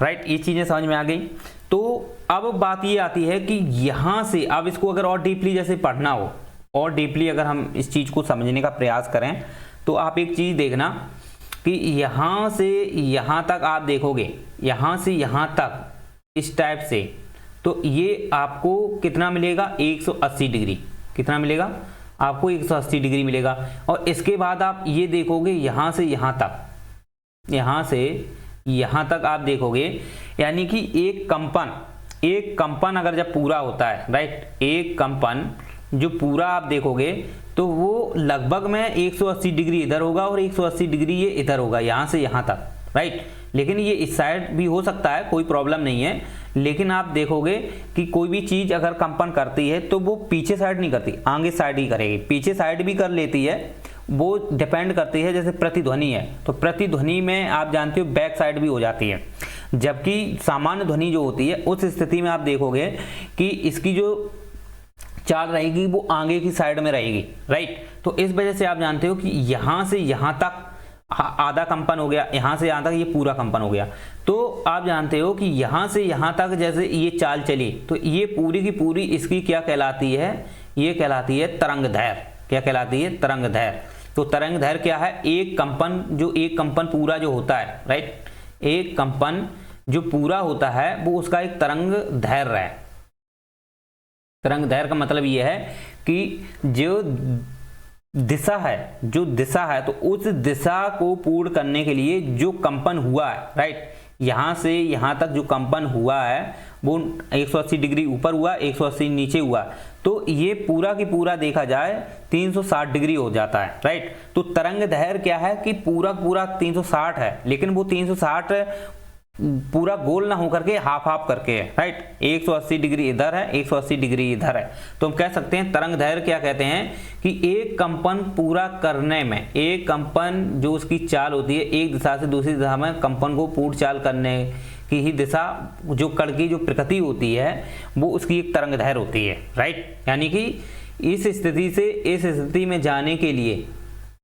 राइट। ये चीजें समझ में आ गई। तो अब बात ये आती है कि यहां से अब इसको अगर और डीपली जैसे पढ़ना हो, और डीपली अगर हम इस चीज को समझने का प्रयास करें, तो आप एक चीज देखना कि यहां से यहां तक आप देखोगे, यहां से यहां तक इस टाइप से, तो ये आपको कितना मिलेगा? 180 डिग्री। कितना मिलेगा? आपको 180 डिग्री मिलेगा। और इसके बाद आप ये देखोगे यहां से यहां तक, यहां से यहां तक आप देखोगे, यानी कि एक कंपन अगर जब पूरा होता है, राइट, एक कंपन जो पूरा आप देखोगे तो वो लगभग में 180 डिग्री इधर होगा और 180 डिग्री ये इधर होगा, यहां से यहां तक, राइट। लेकिन ये इस साइड भी हो सकता है, कोई प्रॉब्लम नहीं है। लेकिन आप देखोगे कि कोई भी चीज अगर कंपन करती है तो वो पीछे साइड नहीं करती, आगे साइड ही करेगी। पीछे साइड भी कर लेती है, वो डिपेंड करती है। जैसे प्रतिध्वनि है तो प्रतिध्वनि में आप जानते हो बैक साइड भी हो जाती है, जबकि सामान्य ध्वनि जो होती है उस स्थिति में आप देखोगे कि इसकी जो चाल रहेगी वो आगे की साइड में रहेगी, राइट। तो इस वजह से आप जानते हो कि यहां से यहां तक आधा कंपन हो गया, यहां से यहां तक ये पूरा कंपन हो गया। तो आप जानते हो कि यहां से यहां तक जैसे ये चाल चली, तो ये पूरी की पूरी इसकी क्या कहलाती है? ये कहलाती है तरंगदैर्घ्य। क्या कहलाती है? तरंगदैर्घ्य। तो तरंगदैर्घ्य क्या है? एक कंपन पूरा जो होता है, राइट, एक कंपन जो पूरा होता है वो उसका एक तरंगदैर्घ्य है। तरंगदैर्घ्य का मतलब ये है कि जो दिशा है तो उस दिशा को पूर्ण करने के लिए जो कंपन हुआ है, राइट, यहां से यहां तक जो कंपन हुआ है वो 180 डिग्री ऊपर हुआ, 180 नीचे हुआ, तो ये पूरा की पूरा देखा जाए 360 डिग्री हो जाता है, राइट। तो तरंगदैर्घ्य क्या है कि पूरा 360 है, लेकिन वो 360 पूरा गोल ना होकर के हाफ हाफ करके है, राइट। 180 डिग्री इधर है, 180 डिग्री इधर है, तो हम कह सकते हैं तरंग दैर्घ्य क्या कहते हैं कि एक कंपन पूरा करने में, एक कंपन जो उसकी चाल होती है एक दिशा से दूसरी दिशा में कंपन को पूर्ण चाल करने की ही दिशा, जो कण की जो प्रकृति होती है वो उसकी एक तरंग दैर्घ्य होती है, राइट। यानी कि इस स्थिति से इस स्थिति में जाने के लिए,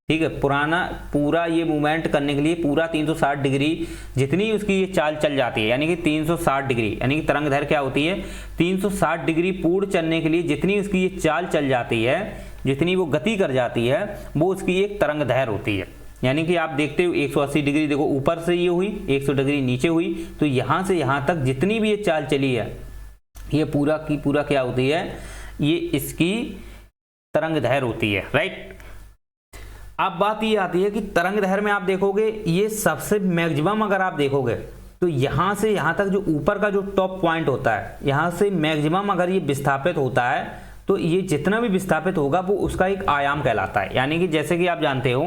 ठीक है, पूरा ये मूवमेंट करने के लिए पूरा 360 डिग्री जितनी उसकी ये चाल चल जाती है, यानी कि 360 डिग्री, यानी कि तरंग दैर्घ्य क्या होती है 360 डिग्री पूर्ण चलने के लिए जितनी उसकी ये चाल चल जाती है, जितनी वो गति कर जाती है, वो उसकी एक तरंग दैर्घ्य होती है। यानी कि आप देखते हो 180 डिग्री देखो ऊपर से ये हुई, 100 डिग्री नीचे हुई, तो यहाँ से यहाँ तक जितनी भी ये चाल चली है ये पूरा की पूरा क्या होती है, ये इसकी तरंग दैर्घ्य होती है, राइट। अब बात ये आती है कि तरंग दैर्घ्य में आप देखोगे ये सबसे मैक्सिमम अगर आप देखोगे तो यहाँ से यहाँ तक जो ऊपर का जो टॉप पॉइंट होता है, यहाँ से मैक्सिमम अगर ये विस्थापित होता है तो ये जितना भी विस्थापित होगा वो उसका एक आयाम कहलाता है। यानी कि जैसे कि आप जानते हो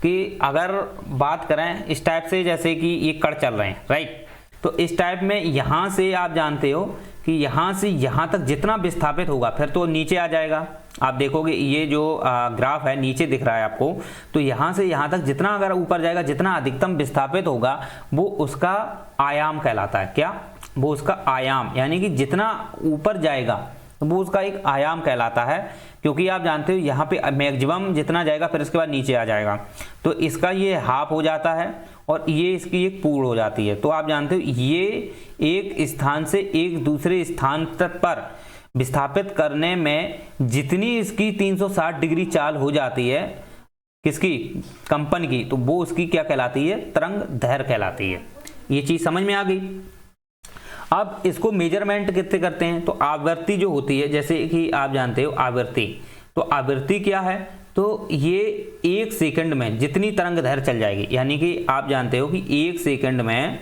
कि अगर बात करें इस टाइप से, जैसे कि ये कण चल रहे हैं, राइट, तो इस टाइप में यहाँ से आप जानते हो कि यहाँ से यहाँ तक जितना विस्थापित होगा फिर तो नीचे आ जाएगा। आप देखोगे ये जो ग्राफ है नीचे दिख रहा है आपको, तो यहाँ से यहाँ तक जितना अगर ऊपर जाएगा, जितना अधिकतम विस्थापित होगा वो उसका आयाम कहलाता है। क्या? वो उसका आयाम, यानी कि जितना ऊपर जाएगा वो उसका एक आयाम कहलाता है, क्योंकि आप जानते हो यहाँ पे मैक्सिमम जितना जाएगा फिर इसके बाद नीचे आ जाएगा, तो इसका ये हाफ हो जाता है और ये इसकी एक पूर्ण हो जाती है। तो आप जानते हो ये एक स्थान से एक दूसरे स्थान तक पर विस्थापित करने में जितनी इसकी 360 डिग्री चाल हो जाती है, किसकी? कंपन की, तो वो उसकी क्या कहलाती है? तरंग दैर्घ्य कहलाती है। ये चीज समझ में आ गई। अब इसको मेजरमेंट कितने करते हैं? तो आवृत्ति जो होती है, जैसे कि आप जानते हो आवृत्ति, तो आवृत्ति क्या है? तो ये एक सेकंड में जितनी तरंग दैर्घ्य चल जाएगी, यानी कि आप जानते हो कि एक सेकंड में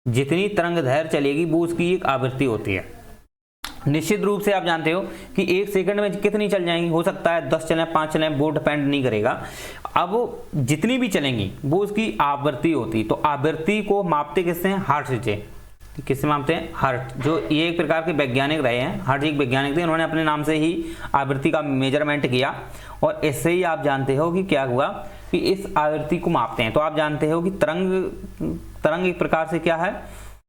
जितनी तरंग दैर्घ्य चलेगी वो उसकी एक आवृत्ति होती है। निश्चित रूप से आप जानते हो कि एक सेकंड में कितनी चल जाएंगी, हो सकता है 10 चले 5 चले, वो डिपेंड नहीं करेगा। अब जितनी भी चलेंगी वो उसकी आवृत्ति होती। तो आवृत्ति को मापते किससे हैं? हर्ट्ज से। किससे मापते हैं? हर्ट्ज। जो ये एक प्रकार के वैज्ञानिक रहे हैं, हर्ट्ज एक वैज्ञानिक थे, उन्होंने अपने नाम से ही आवृत्ति का मेजरमेंट किया और इससे ही आप जानते हो कि क्या हुआ कि इस आवृत्ति को मापते हैं। तो आप जानते हो कि तरंग एक प्रकार से क्या है,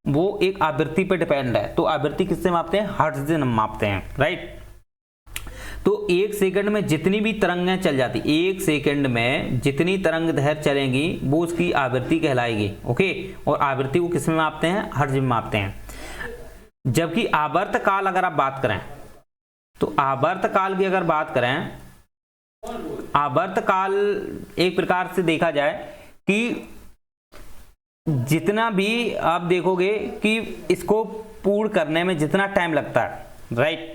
वो एक आवृत्ति पे डिपेंड है। तो आवृत्ति किससे मापते हैं? हर्ट्ज से मापते हैं, राइट। तो एक सेकंड में जितनी भी तरंगें चल जाती, एक सेकंड में जितनी तरंग दैर्घ्य चलेंगी वो उसकी आवृत्ति कहलाएगी, ओके। और आवृत्ति को किस में मापते हैं? हर्ट्ज में मापते हैं। जबकि आवर्त काल अगर आप बात करें, तो आवर्त काल की अगर बात करें, आवर्त काल एक प्रकार से देखा जाए कि जितना भी आप देखोगे कि इसको पूर्ण करने में जितना टाइम लगता है, राइट,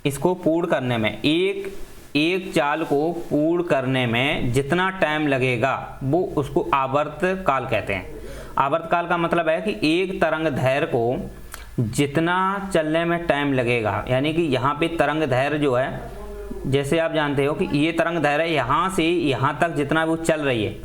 इसको पूर्ण करने में एक चाल को पूर्ण करने में जितना टाइम लगेगा वो उसको आवर्त काल कहते हैं। आवर्त काल का मतलब है कि एक तरंग दैर्घ्य को जितना चलने में टाइम लगेगा, यानी कि यहाँ पे तरंग दैर्घ्य जो है, जैसे आप जानते हो कि ये तरंग दैर्घ्य यहाँ से यहाँ तक जितना वो चल रही है,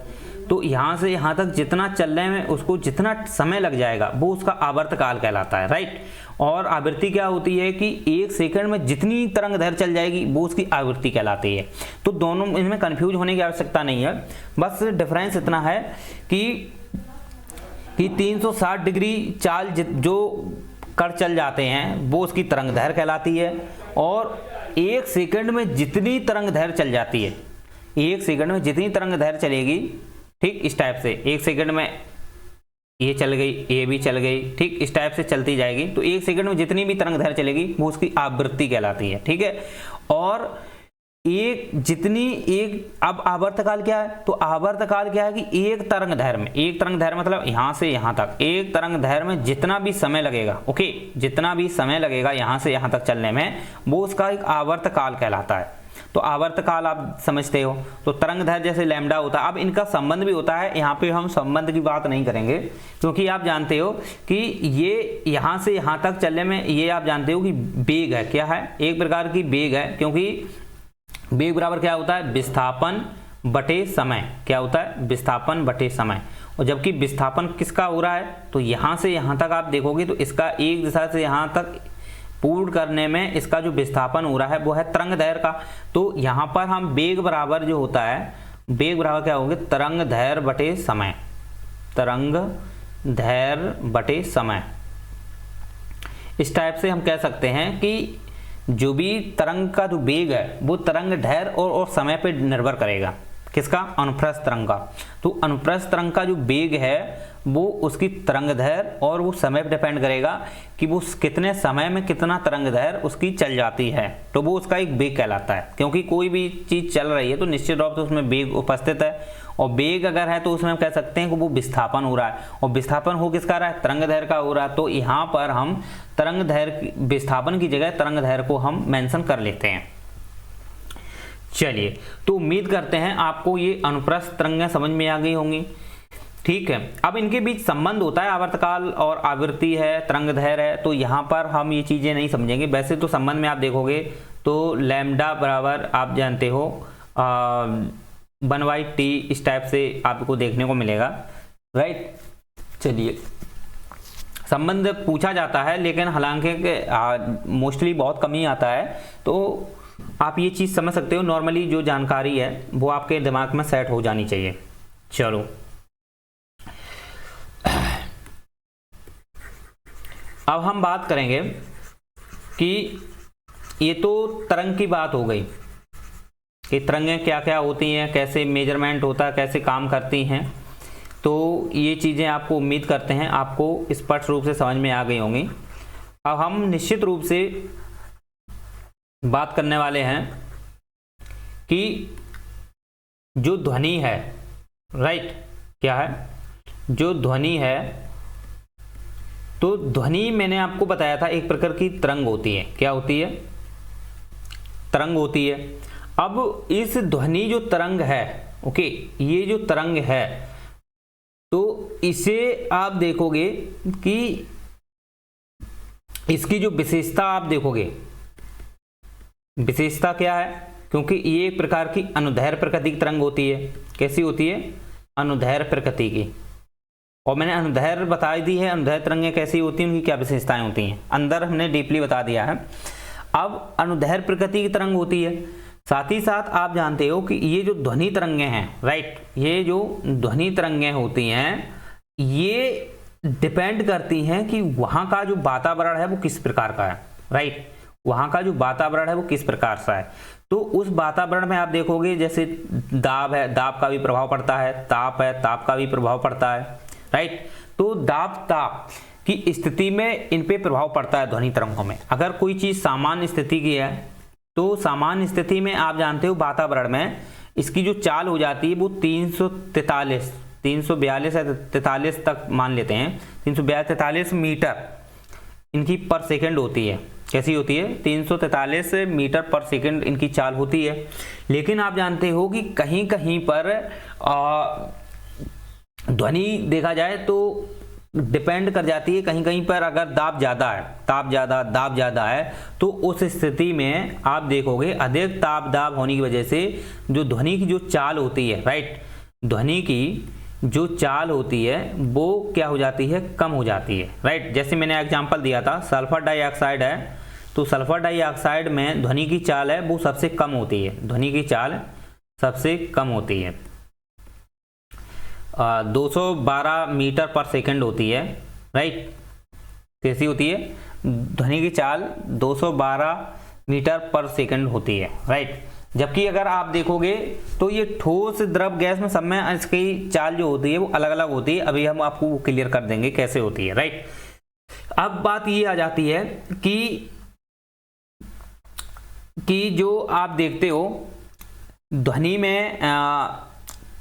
तो यहाँ से यहाँ तक जितना चलने में उसको जितना समय लग जाएगा वो उसका आवर्त काल कहलाता है, राइट। और आवृत्ति क्या होती है कि एक सेकंड में जितनी तरंग दैर्घ्य चल जाएगी वो उसकी आवृत्ति कहलाती है। तो दोनों इनमें कंफ्यूज होने की आवश्यकता नहीं है, बस डिफरेंस इतना है कि 360 डिग्री चाल जो कण चल जाते हैं वो उसकी तरंग दैर्घ्य कहलाती है। और एक सेकंड में जितनी तरंग दैर्घ्य चल जाती है, एक सेकंड में जितनी तरंग दैर्घ्य चलेगी, ठीक इस टाइप से, एक सेकंड में ये चल गई, ये भी चल गई, ठीक इस टाइप से चलती जाएगी, तो एक सेकंड में जितनी भी तरंग दैर्घ्य चलेगी वो उसकी आवृत्ति कहलाती है, ठीक है। और अब आवर्तकाल क्या है? तो आवर्तकाल क्या है कि एक तरंग दैर्घ्य मतलब यहां से यहां तक, एक तरंग दैर्घ्य में जितना भी समय लगेगा, ओके, जितना भी समय लगेगा यहां से यहां तक चलने में वो उसका एक आवर्तकाल कहलाता है। तो आवर्तकाल आप समझते हो। तो तरंग दैर्घ्य जैसे लैम्डा होता है, अब इनका संबंध भी होता है, यहाँ पे हम संबंध की बात नहीं करेंगे क्योंकि आप जानते हो कि ये यहाँ से यहाँ तक चलने में ये आप जानते हो कि वेग है, क्या है? एक प्रकार की वेग है, क्योंकि वेग बराबर क्या होता है? विस्थापन बटे समय। क्या होता है? विस्थापन बटे समय। और जबकि विस्थापन किसका हो रहा है, तो यहाँ से यहाँ तक आप देखोगे तो इसका एक दिशा से यहाँ तक पूर्ण करने में इसका जो विस्थापन हो रहा है वो है तरंग दैर्घ्य का। तो यहाँ पर हम वेग बराबर जो होता है, वेग बराबर क्या होगा, तरंग दैर्घ्य बटे समय, तरंग दैर्घ्य बटे समय। इस टाइप से हम कह सकते हैं कि जो भी तरंग का जो वेग है वो तरंग दैर्घ्य और समय पे निर्भर करेगा। किसका, अनुप्रस्थ तरंग का। तो अनुप्रस्थ तरंग का जो वेग है वो उसकी तरंग दैर्घ्य और वो समय पर डिपेंड करेगा कि वो कितने समय में कितना तरंग दैर्घ्य उसकी चल जाती है, तो वो उसका एक वेग कहलाता है। क्योंकि कोई भी चीज़ चल रही है तो निश्चित रूप से उसमें वेग उपस्थित है, और वेग अगर है तो उसमें हम कह सकते हैं कि वो विस्थापन हो रहा है, और विस्थापन हो किसका रहा है, तरंग दैर्घ्य का हो रहा है। तो यहाँ पर हम तरंग दैर्घ्य, विस्थापन की जगह तरंग दैर्घ्य को हम मेंशन कर लेते हैं। चलिए, तो उम्मीद करते हैं आपको ये अनुप्रस्थ तरंगें समझ में आ गई होंगी। ठीक है, अब इनके बीच संबंध होता है, आवर्तकाल और आवृत्ति है, तरंग दैर्घ्य है, तो यहाँ पर हम ये चीज़ें नहीं समझेंगे। वैसे तो संबंध में आप देखोगे तो लैम्डा बराबर आप जानते हो 1/t, इस टाइप से आपको देखने को मिलेगा, राइट। चलिए, संबंध पूछा जाता है लेकिन हालांकि मोस्टली बहुत कम ही आता है, तो आप ये चीज़ समझ सकते हो। नॉर्मली जो जानकारी है वो आपके दिमाग में सेट हो जानी चाहिए। चलो, अब हम बात करेंगे कि ये तो तरंग की बात हो गई कि तरंगें क्या क्या होती हैं, कैसे मेजरमेंट होता है, कैसे काम करती हैं। तो ये चीज़ें आपको, उम्मीद करते हैं आपको स्पष्ट रूप से समझ में आ गई होंगी। अब हम निश्चित रूप से बात करने वाले हैं कि जो ध्वनि है, राइट, क्या है, जो ध्वनि है, तो ध्वनि मैंने आपको बताया था एक प्रकार की तरंग होती है। क्या होती है, तरंग होती है। अब इस ध्वनि जो तरंग है, ओके, ये जो तरंग है, तो इसे आप देखोगे कि इसकी जो विशेषता आप देखोगे, विशेषता क्या है, क्योंकि ये एक प्रकार की अनुदैर्घ्य प्रकृति की तरंग होती है। कैसी होती है, अनुदैर्घ्य प्रकृति की। और मैंने अनुदैर्घ्य बता दी है, अनुदैर्घ्य तरंगें कैसी होती हैं, उनकी क्या विशेषताएं होती हैं, अंदर हमने डीपली बता दिया है। अब अनुदैर्घ्य प्रकृति की तरंग होती है, साथ ही साथ आप जानते हो कि ये जो ध्वनि तरंगें हैं, राइट, ये जो ध्वनि तरंगें होती हैं ये डिपेंड करती हैं कि वहाँ का जो वातावरण है वो किस प्रकार का है, राइट, वहाँ का जो वातावरण है वो किस प्रकार सा है। तो उस वातावरण में आप देखोगे जैसे दाब है, दाब का भी प्रभाव पड़ता है, ताप है, ताप का भी प्रभाव पड़ता है, राइट। तो दाब ताप की स्थिति में इन पे प्रभाव पड़ता है ध्वनि तरंगों में। अगर कोई चीज़ सामान्य स्थिति की है तो सामान्य स्थिति में आप जानते हो वातावरण में इसकी जो चाल हो जाती है वो 342 या 43 तक मान लेते हैं, 342-43 मीटर इनकी पर सेकंड होती है। कैसी होती है, 343 मीटर पर सेकंड इनकी चाल होती है। लेकिन आप जानते हो कि कहीं कहीं पर ध्वनि देखा जाए तो डिपेंड कर जाती है, कहीं कहीं पर अगर दाब ज़्यादा है, दाब ज़्यादा है, तो उस स्थिति में आप देखोगे अधिक ताप दाब होने की वजह से जो ध्वनि की जो चाल होती है, राइट, ध्वनि की जो चाल होती है वो क्या हो जाती है, कम हो जाती है, राइट। जैसे मैंने एग्जांपल दिया था, सल्फर डाइऑक्साइड है, तो सल्फर डाइऑक्साइड में ध्वनि की चाल है वो सबसे कम होती है, ध्वनि की चाल सबसे कम होती है, 212 मीटर पर सेकंड होती है, राइट। कैसी होती है, ध्वनि की चाल 212 मीटर पर सेकंड होती है, राइट। जबकि अगर आप देखोगे तो ये ठोस द्रव गैस में सब में इसकी चाल जो होती है वो अलग अलग होती है। अभी हम आपको वो क्लियर कर देंगे कैसे होती है, राइट। अब बात ये आ जाती है कि जो आप देखते हो ध्वनि में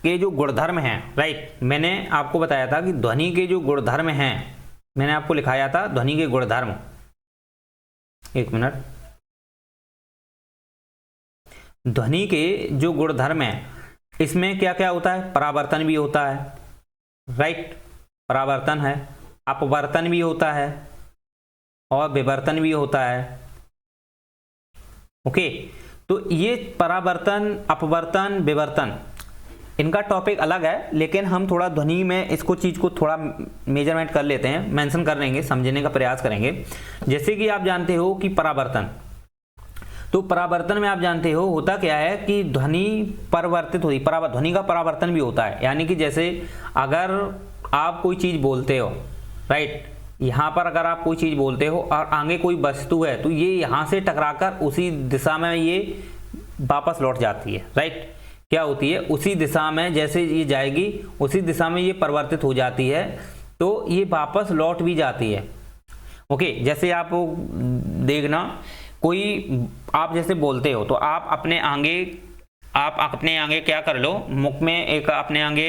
के जो गुणधर्म हैं, राइट, मैंने आपको बताया था कि ध्वनि के जो गुणधर्म हैं, मैंने आपको लिखाया था ध्वनि के गुणधर्म, एक मिनट, ध्वनि के जो गुणधर्म हैं इसमें क्या क्या होता है, परावर्तन भी होता है, राइट, परावर्तन है, अपवर्तन भी होता है और विवर्तन भी होता है, ओके। तो ये परावर्तन, अपवर्तन, विवर्तन, इनका टॉपिक अलग है, लेकिन हम थोड़ा ध्वनि में इसको चीज़ को थोड़ा मेजरमेंट कर लेते हैं, मेंशन कर लेंगे, समझने का प्रयास करेंगे। जैसे कि आप जानते हो कि परावर्तन, तो परावर्तन में आप जानते हो होता क्या है कि ध्वनि परिवर्तित होती, ध्वनि का परावर्तन भी होता है। यानी कि जैसे अगर आप कोई चीज़ बोलते हो, राइट, यहाँ पर अगर आप कोई चीज़ बोलते हो और आगे कोई वस्तु है, तो ये यहाँ से टकराकर उसी दिशा में ये वापस लौट जाती है, राइट। क्या होती है, उसी दिशा में जैसे ये जाएगी उसी दिशा में ये परिवर्तित हो जाती है, तो ये वापस लौट भी जाती है। ओके, जैसे आप देखना, कोई आप जैसे बोलते हो तो आप अपने आगे क्या कर लो, मुख में एक अपने आगे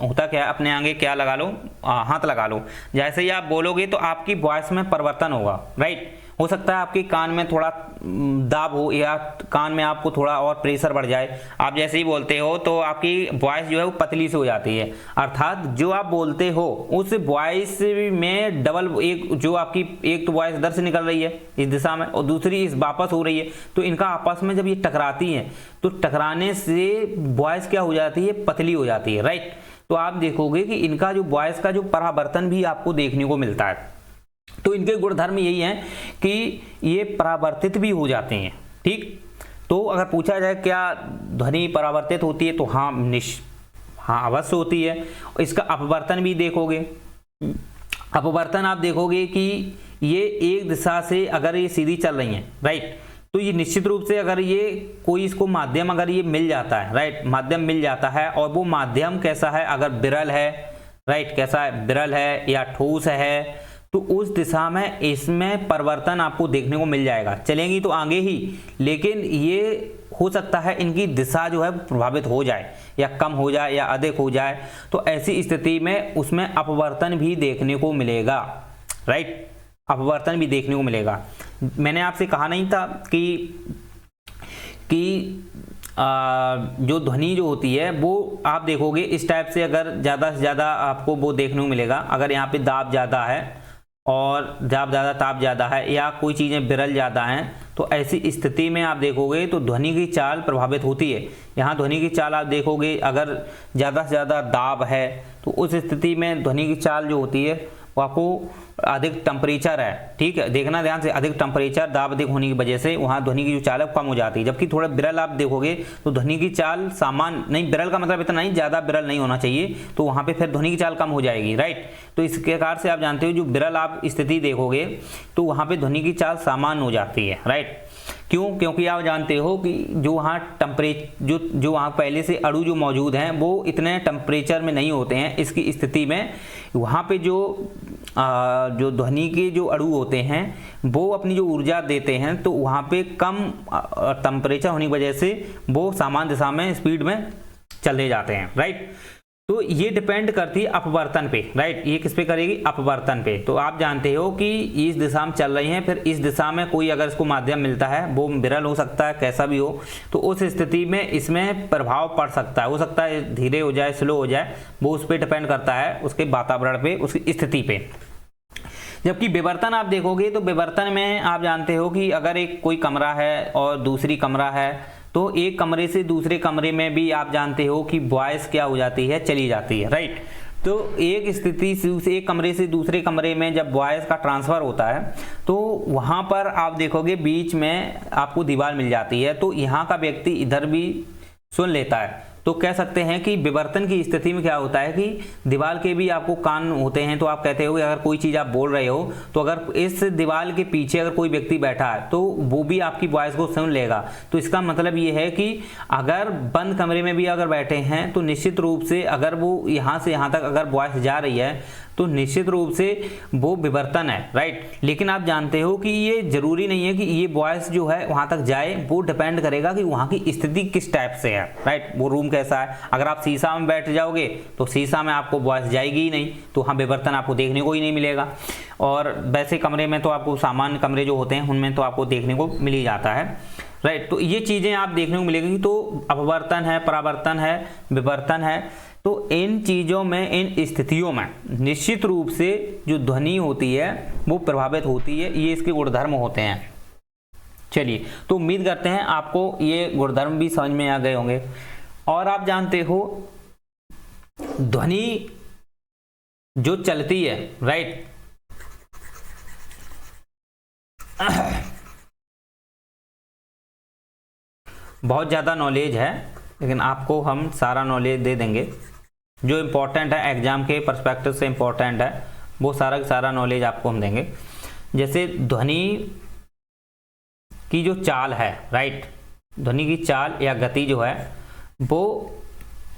होता क्या है, अपने आगे क्या लगा लो, हाथ लगा लो। जैसे ही आप बोलोगे तो आपकी वॉइस में परिवर्तन होगा, राइट। हो सकता है आपके कान में थोड़ा दाब हो या कान में आपको थोड़ा और प्रेशर बढ़ जाए। आप जैसे ही बोलते हो तो आपकी वॉइस जो है वो पतली से हो जाती है, अर्थात जो आप बोलते हो उस वॉइस में डबल, एक जो आपकी एक तो वॉइस इधर से निकल रही है इस दिशा में और दूसरी इस वापस हो रही है, तो इनका आपस में जब ये टकराती हैं तो टकराने से वॉइस क्या हो जाती है, पतली हो जाती है, राइट। तो आप देखोगे कि इनका जो वॉइस का जो परावर्तन भी आपको देखने को मिलता है। तो इनके गुणधर्म यही हैं कि ये परावर्तित भी हो जाते हैं, ठीक। तो अगर पूछा जाए क्या ध्वनि परावर्तित होती है, तो हाँ अवश्य होती है। इसका अपवर्तन भी देखोगे, अपवर्तन आप देखोगे कि ये एक दिशा से अगर ये सीधी चल रही हैं, राइट, तो ये निश्चित रूप से अगर ये कोई इसको माध्यम अगर ये मिल जाता है, राइट, माध्यम मिल जाता है, और वो माध्यम कैसा है, अगर विरल है, राइट, कैसा है, विरल है या ठोस है, तो उस दिशा में इसमें परिवर्तन आपको देखने को मिल जाएगा। चलेंगी तो आगे ही, लेकिन ये हो सकता है इनकी दिशा जो है प्रभावित हो जाए या कम हो जाए या अधिक हो जाए, तो ऐसी स्थिति में उसमें अपवर्तन भी देखने को मिलेगा, राइट, अपवर्तन भी देखने को मिलेगा। मैंने आपसे कहा नहीं था कि जो ध्वनि जो होती है वो आप देखोगे इस टाइप से, अगर ज़्यादा से ज़्यादा आपको वो देखने को मिलेगा। अगर यहाँ पे दाब ज़्यादा है और दाब ज़्यादा, ताप ज़्यादा है, या कोई चीज़ें विरल ज़्यादा हैं, तो ऐसी स्थिति में आप देखोगे तो ध्वनि की चाल प्रभावित होती है। यहाँ ध्वनि की चाल आप देखोगे, अगर ज़्यादा से ज़्यादा दाब है तो उस स्थिति में ध्वनि की चाल जो होती है वो आपको, अधिक टेम्परेचर है, ठीक है, देखना ध्यान से, अधिक टेम्परेचर, दाब अधिक होने की वजह से वहाँ ध्वनि की जो चाल है कम हो जाती है। जबकि थोड़ा विरल आप देखोगे तो ध्वनि की चाल सामान्य नहीं, विरल का मतलब इतना नहीं, ज़्यादा विरल नहीं होना चाहिए, तो वहाँ पे फिर ध्वनि की चाल कम हो जाएगी, राइट। तो इस प्रकार से आप जानते हो जो विरल आप स्थिति देखोगे तो वहाँ पे ध्वनि की चाल सामान्य हो जाती है, राइट। क्यों? क्योंकि आप जानते हो कि जो वहाँ जो वहाँ पहले से अणु जो मौजूद हैं वो इतने टेम्परेचर में नहीं होते हैं। इसकी स्थिति में वहाँ पे जो ध्वनि के जो अणु होते हैं वो अपनी जो ऊर्जा देते हैं, तो वहाँ पे कम टेम्परेचर होने की वजह से वो सामान्य दिशा में स्पीड में चले जाते हैं, राइट। तो ये डिपेंड करती है अपवर्तन पे, राइट। ये किस पे करेगी? अपवर्तन पे। तो आप जानते हो कि इस दिशा में चल रही हैं, फिर इस दिशा में कोई अगर इसको माध्यम मिलता है, वो विरल हो सकता है, कैसा भी हो, तो उस स्थिति में इसमें प्रभाव पड़ सकता है। हो सकता है धीरे हो जाए, स्लो हो जाए, वो उस पर डिपेंड करता है, उसके वातावरण पे, उसकी स्थिति पे। जबकि विवर्तन आप देखोगे तो विवर्तन में आप जानते हो कि अगर एक कोई कमरा है और दूसरी कमरा है, तो एक कमरे से दूसरे कमरे में भी आप जानते हो कि वॉइस क्या हो जाती है, चली जाती है, राइट। तो एक स्थिति से एक कमरे से दूसरे कमरे में जब वॉइस का ट्रांसफ़र होता है तो वहाँ पर आप देखोगे बीच में आपको दीवार मिल जाती है, तो यहाँ का व्यक्ति इधर भी सुन लेता है। तो कह सकते हैं कि विवर्तन की स्थिति में क्या होता है कि दीवार के भी आपको कान होते हैं, तो आप कहते हो कि अगर कोई चीज़ आप बोल रहे हो तो अगर इस दीवार के पीछे अगर कोई व्यक्ति बैठा है तो वो भी आपकी वॉइस को सुन लेगा। तो इसका मतलब ये है कि अगर बंद कमरे में भी अगर बैठे हैं तो निश्चित रूप से अगर वो यहाँ से यहाँ तक अगर वॉइस जा रही है तो निश्चित रूप से वो विवर्तन है, राइट। लेकिन आप जानते हो कि ये जरूरी नहीं है कि ये वॉइस जो है वहाँ तक जाए, वो डिपेंड करेगा कि वहाँ की स्थिति किस टाइप से है, राइट, वो रूम कैसा है। अगर आप शीशा में बैठ जाओगे तो शीशा में आपको वॉइस जाएगी ही नहीं, तो वहाँ विवर्तन आपको देखने को ही नहीं मिलेगा। और वैसे कमरे में तो आपको, सामान्य कमरे जो होते हैं उनमें तो आपको देखने को मिल ही जाता है, राइट। तो ये चीज़ें आप देखने को मिलेगी। तो अपवर्तन है, परावर्तन है, विवर्तन है। तो इन चीज़ों में, इन स्थितियों में निश्चित रूप से जो ध्वनि होती है वो प्रभावित होती है। ये इसके गुणधर्म होते हैं। चलिए, तो उम्मीद करते हैं आपको ये गुणधर्म भी समझ में आ गए होंगे। और आप जानते हो ध्वनि जो चलती है, राइट, बहुत ज़्यादा नॉलेज है लेकिन आपको हम सारा नॉलेज दे देंगे जो इम्पोर्टेंट है, एग्जाम के पर्सपेक्टिव से इम्पोर्टेंट है, वो सारा नॉलेज आपको हम देंगे। जैसे ध्वनि की जो चाल है, राइट, ध्वनि की चाल या गति जो है वो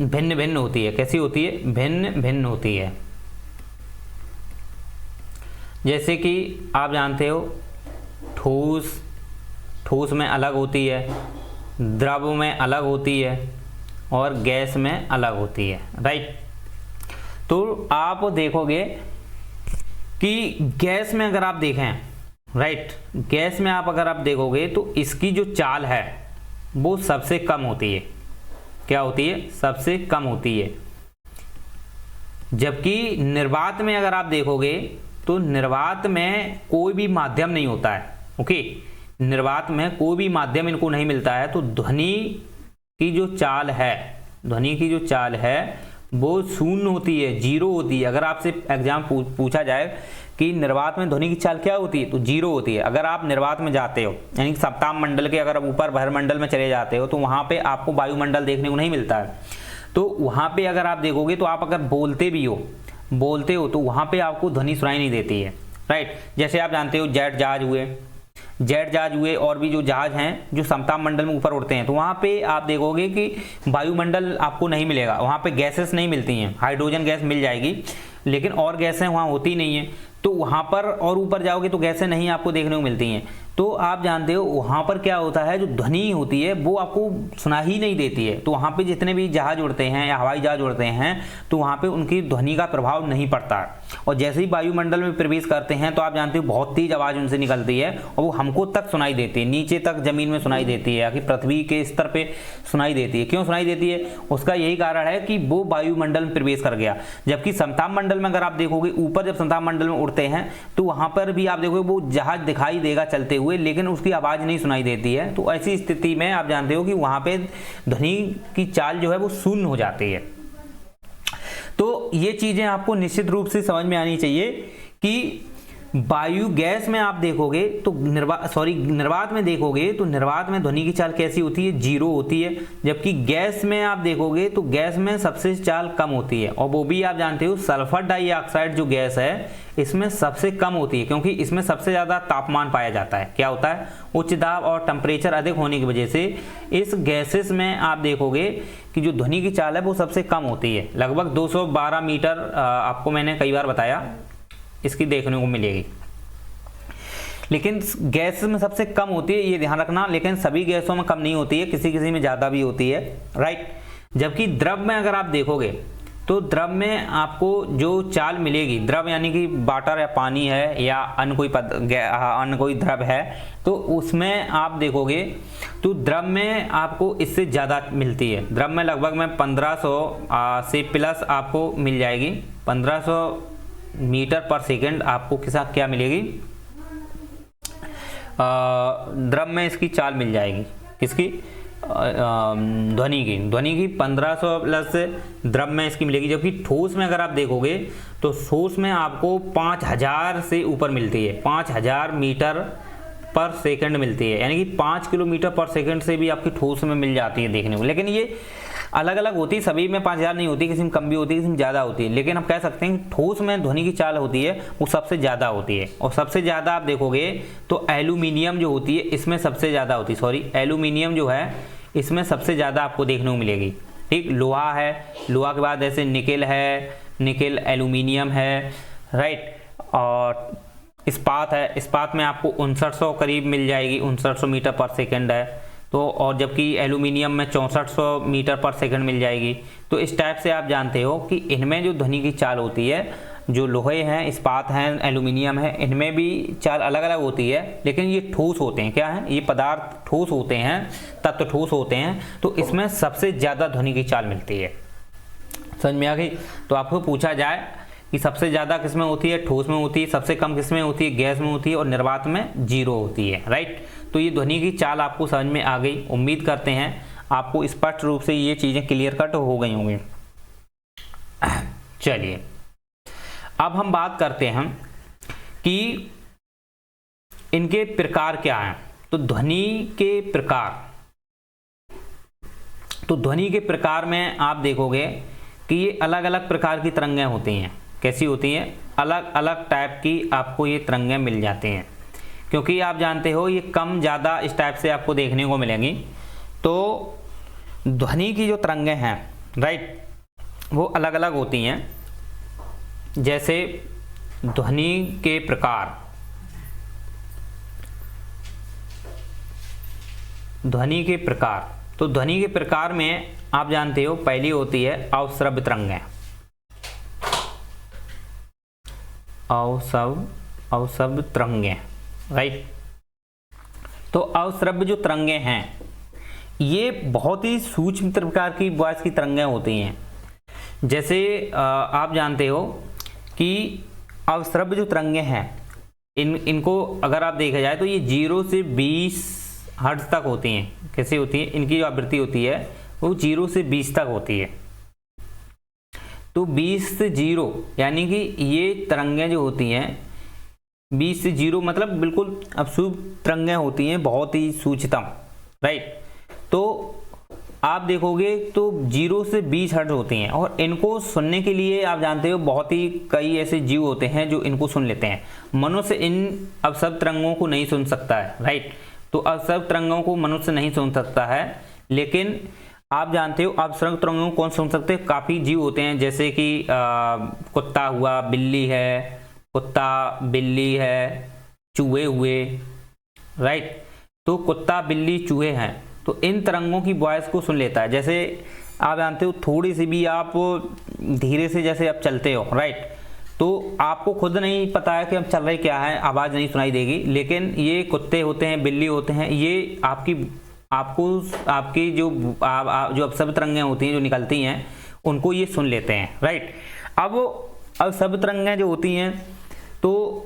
भिन्न भिन्न होती है। कैसी होती है? भिन्न भिन्न होती है। जैसे कि आप जानते हो ठोस में अलग होती है, द्रव में अलग होती है और गैस में अलग होती है, राइट। तो आप देखोगे कि गैस में अगर आप देखें, राइट, गैस में अगर आप देखोगे तो इसकी जो चाल है वो सबसे कम होती है। क्या होती है? सबसे कम होती है। जबकि निर्वात में अगर आप देखोगे तो निर्वात में कोई भी माध्यम नहीं होता है। ओके, निर्वात में कोई भी माध्यम इनको नहीं मिलता है। तो ध्वनि की जो चाल है वो शून्य होती है, जीरो होती है। अगर आपसे एग्जाम पूछा जाए कि निर्वात में ध्वनि की चाल क्या होती है, तो जीरो होती है। अगर आप निर्वात में जाते हो, यानी कि सप्ताह मंडल के अगर आप ऊपर बहिर्मंडल में चले जाते हो तो वहां पे आपको वायुमंडल देखने को नहीं मिलता है। तो वहां पे अगर आप देखोगे तो आप अगर बोलते हो तो वहां पे आपको ध्वनि सुनाई नहीं देती है, राइट। जैसे आप जानते हो जेट जहाज हुए और भी जो जहाज हैं जो समताप मंडल में ऊपर उड़ते हैं, तो वहाँ पे आप देखोगे कि वायुमंडल आपको नहीं मिलेगा, वहाँ पे गैसेस नहीं मिलती हैं। हाइड्रोजन गैस मिल जाएगी लेकिन और गैसें वहाँ होती नहीं हैं। तो वहाँ पर और ऊपर जाओगे तो गैसें नहीं आपको देखने को मिलती हैं। तो आप जानते हो वहाँ पर क्या होता है, जो ध्वनि होती है वो आपको सुना ही नहीं देती है। तो वहाँ पे जितने भी जहाज उड़ते हैं या हवाई जहाज उड़ते हैं तो वहाँ पे उनकी ध्वनि का प्रभाव नहीं पड़ता। और जैसे ही वायुमंडल में प्रवेश करते हैं तो आप जानते हो बहुत तेज आवाज़ उनसे निकलती है और वो हमको तक सुनाई देती है, नीचे तक जमीन में सुनाई देती है या कि पृथ्वी के स्तर पर सुनाई देती है। क्यों सुनाई देती है? उसका यही कारण है कि वो वायुमंडल में प्रवेश कर गया। जबकि समताप मंडल में अगर आप देखोगे ऊपर जब समताप मंडल में उड़ते हैं तो वहां पर भी आप देखोगे वो जहाज दिखाई देगा चलते हुए लेकिन उसकी आवाज नहीं सुनाई देती है। तो ऐसी स्थिति में आप जानते हो कि वहां पे ध्वनि की चाल जो है वो शून्य हो जाती है। तो ये चीजें आपको निश्चित रूप से समझ में आनी चाहिए कि वायु गैस में आप देखोगे तो निर्वात में देखोगे तो निर्वात में ध्वनि की चाल कैसी होती है? जीरो होती है। जबकि गैस में आप देखोगे तो गैस में सबसे चाल कम होती है और वो भी आप जानते हो सल्फर डाइऑक्साइड जो गैस है इसमें सबसे कम होती है क्योंकि इसमें सबसे ज्यादा तापमान पाया जाता है। क्या होता है? उच्च दाब और टेम्परेचर अधिक होने की वजह से इस गैसेस में आप देखोगे कि जो ध्वनि की चाल है वो सबसे कम होती है। लगभग 212 मीटर आपको मैंने कई बार बताया इसकी देखने को मिलेगी। लेकिन गैस में सबसे कम होती है, ये ध्यान रखना। लेकिन सभी गैसों में कम नहीं होती है, किसी किसी में ज़्यादा भी होती है, राइट। जबकि द्रव में अगर आप देखोगे तो द्रव में आपको जो चाल मिलेगी, द्रव यानी कि वाटर या पानी है या अन्य कोई द्रव है, तो उसमें आप देखोगे तो द्रव में आपको इससे ज़्यादा मिलती है। द्रव में लगभग में 1500 से प्लस आपको मिल जाएगी। 1500 मीटर पर सेकेंड आपको क्या मिलेगी? द्रव में इसकी चाल मिल जाएगी। किसकी? ध्वनि की 1500 प्लस द्रव में इसकी मिलेगी। जबकि ठोस में अगर आप देखोगे तो ठोस में आपको 5000 से ऊपर मिलती है। 5000 मीटर पर सेकंड मिलती है, यानी कि 5 किलोमीटर पर सेकंड से भी आपकी ठोस में मिल जाती है देखने को। लेकिन ये अलग अलग होती है, सभी में 5000 नहीं होती, किसी में कम भी होती है, किसी में ज़्यादा होती है। लेकिन हम कह सकते हैं कि ठोस में ध्वनि की चाल होती है वो सबसे ज़्यादा होती है। और सबसे ज़्यादा आप देखोगे तो एल्यूमिनियम जो होती है इसमें सबसे ज़्यादा होती है। एल्यूमिनियम जो है इसमें सबसे ज़्यादा आपको देखने को मिलेगी। ठीक, लोहा है, लोहा के बाद ऐसे निकेल है, निकेल एल्यूमिनियम है, राइट। और इस्पात है, इस्पात में आपको 5900 करीब मिल जाएगी, 5900 मीटर पर सेकेंड है। तो और जबकि एल्यूमिनियम में 6400 मीटर पर सेकंड मिल जाएगी। तो इस टाइप से आप जानते हो कि इनमें जो ध्वनि की चाल होती है, जो लोहे हैं, इस्पात हैं, एल्यूमिनियम है, इनमें भी चाल अलग अलग होती है। लेकिन ये ठोस होते हैं। क्या है? ये पदार्थ ठोस होते हैं, तत्व ठोस होते हैं। तो इसमें सबसे ज़्यादा ध्वनि की चाल मिलती है। समझ में आ गई? तो आपको पूछा जाए कि सबसे ज़्यादा किसमें होती है? ठोस में होती है। सबसे कम किसमें होती है? गैस में होती है। और निर्वात में जीरो होती है, राइट। तो ये ध्वनि की चाल आपको समझ में आ गई। उम्मीद करते हैं आपको स्पष्ट रूप से ये चीज़ें क्लियर कट हो गई होंगी। चलिए अब हम बात करते हैं कि इनके प्रकार क्या हैं। तो ध्वनि के प्रकार में आप देखोगे कि ये अलग अलग प्रकार की तरंगें होती हैं। कैसी होती हैं? अलग अलग टाइप की आपको ये तरंगें मिल जाती हैं, क्योंकि आप जानते हो ये कम ज़्यादा इस टाइप से आपको देखने को मिलेंगी। तो ध्वनि की जो तरंगें हैं, राइट, वो अलग अलग होती हैं। जैसे ध्वनि के प्रकार, तो ध्वनि के प्रकार में आप जानते हो पहली होती है अवश्रव्य तरंगें। अवश्रव्य तरंगें, राइट। तो अवश्रव्य जो तरंगें हैं ये बहुत ही सूक्ष्म प्रकार की वॉइस की तरंगें होती हैं। जैसे आप जानते हो कि अवश्रव्य जो तरंगें हैं इनको अगर आप देखा जाए तो ये 0 से 20 हर्ट्ज तक होती हैं। कैसे होती हैं? इनकी जो आवृत्ति होती है वो 0 से 20 तक होती है। तो 20 से 0 यानी कि ये तरंगें जो होती हैं 20 से 0 मतलब बिल्कुल अशुभ तरंगें होती हैं, बहुत ही सूक्ष्मतम, राइट। तो आप देखोगे तो 0 से 20 हर्ट्ज होती हैं और इनको सुनने के लिए आप जानते हो बहुत ही कई ऐसे जीव होते हैं जो इनको सुन लेते हैं। मनुष्य इन अवश्रव्य तरंगों को नहीं सुन सकता है, राइट। तो अवश्रव्य तरंगों को मनुष्य नहीं सुन सकता है, लेकिन आप जानते हो अवश्रव्य तरंगों को कौन सुन सकते हैं? काफ़ी जीव होते हैं, जैसे कि कुत्ता हुआ, बिल्ली है, चूहे हुए, राइट। तो कुत्ता, बिल्ली, चूहे हैं तो इन तरंगों की वॉइस को सुन लेता है। जैसे आप जानते हो थोड़ी सी भी आप धीरे से जैसे आप चलते हो, राइट, तो आपको खुद नहीं पता है कि हम चल रहे क्या है, आवाज़ नहीं सुनाई देगी, लेकिन ये कुत्ते होते हैं, बिल्ली होते हैं, ये आपकी जो अवश्रव्य तरंगें होती हैं जो निकलती हैं उनको ये सुन लेते हैं, राइट। अब अवश्रव्य तरंगें जो होती हैं तो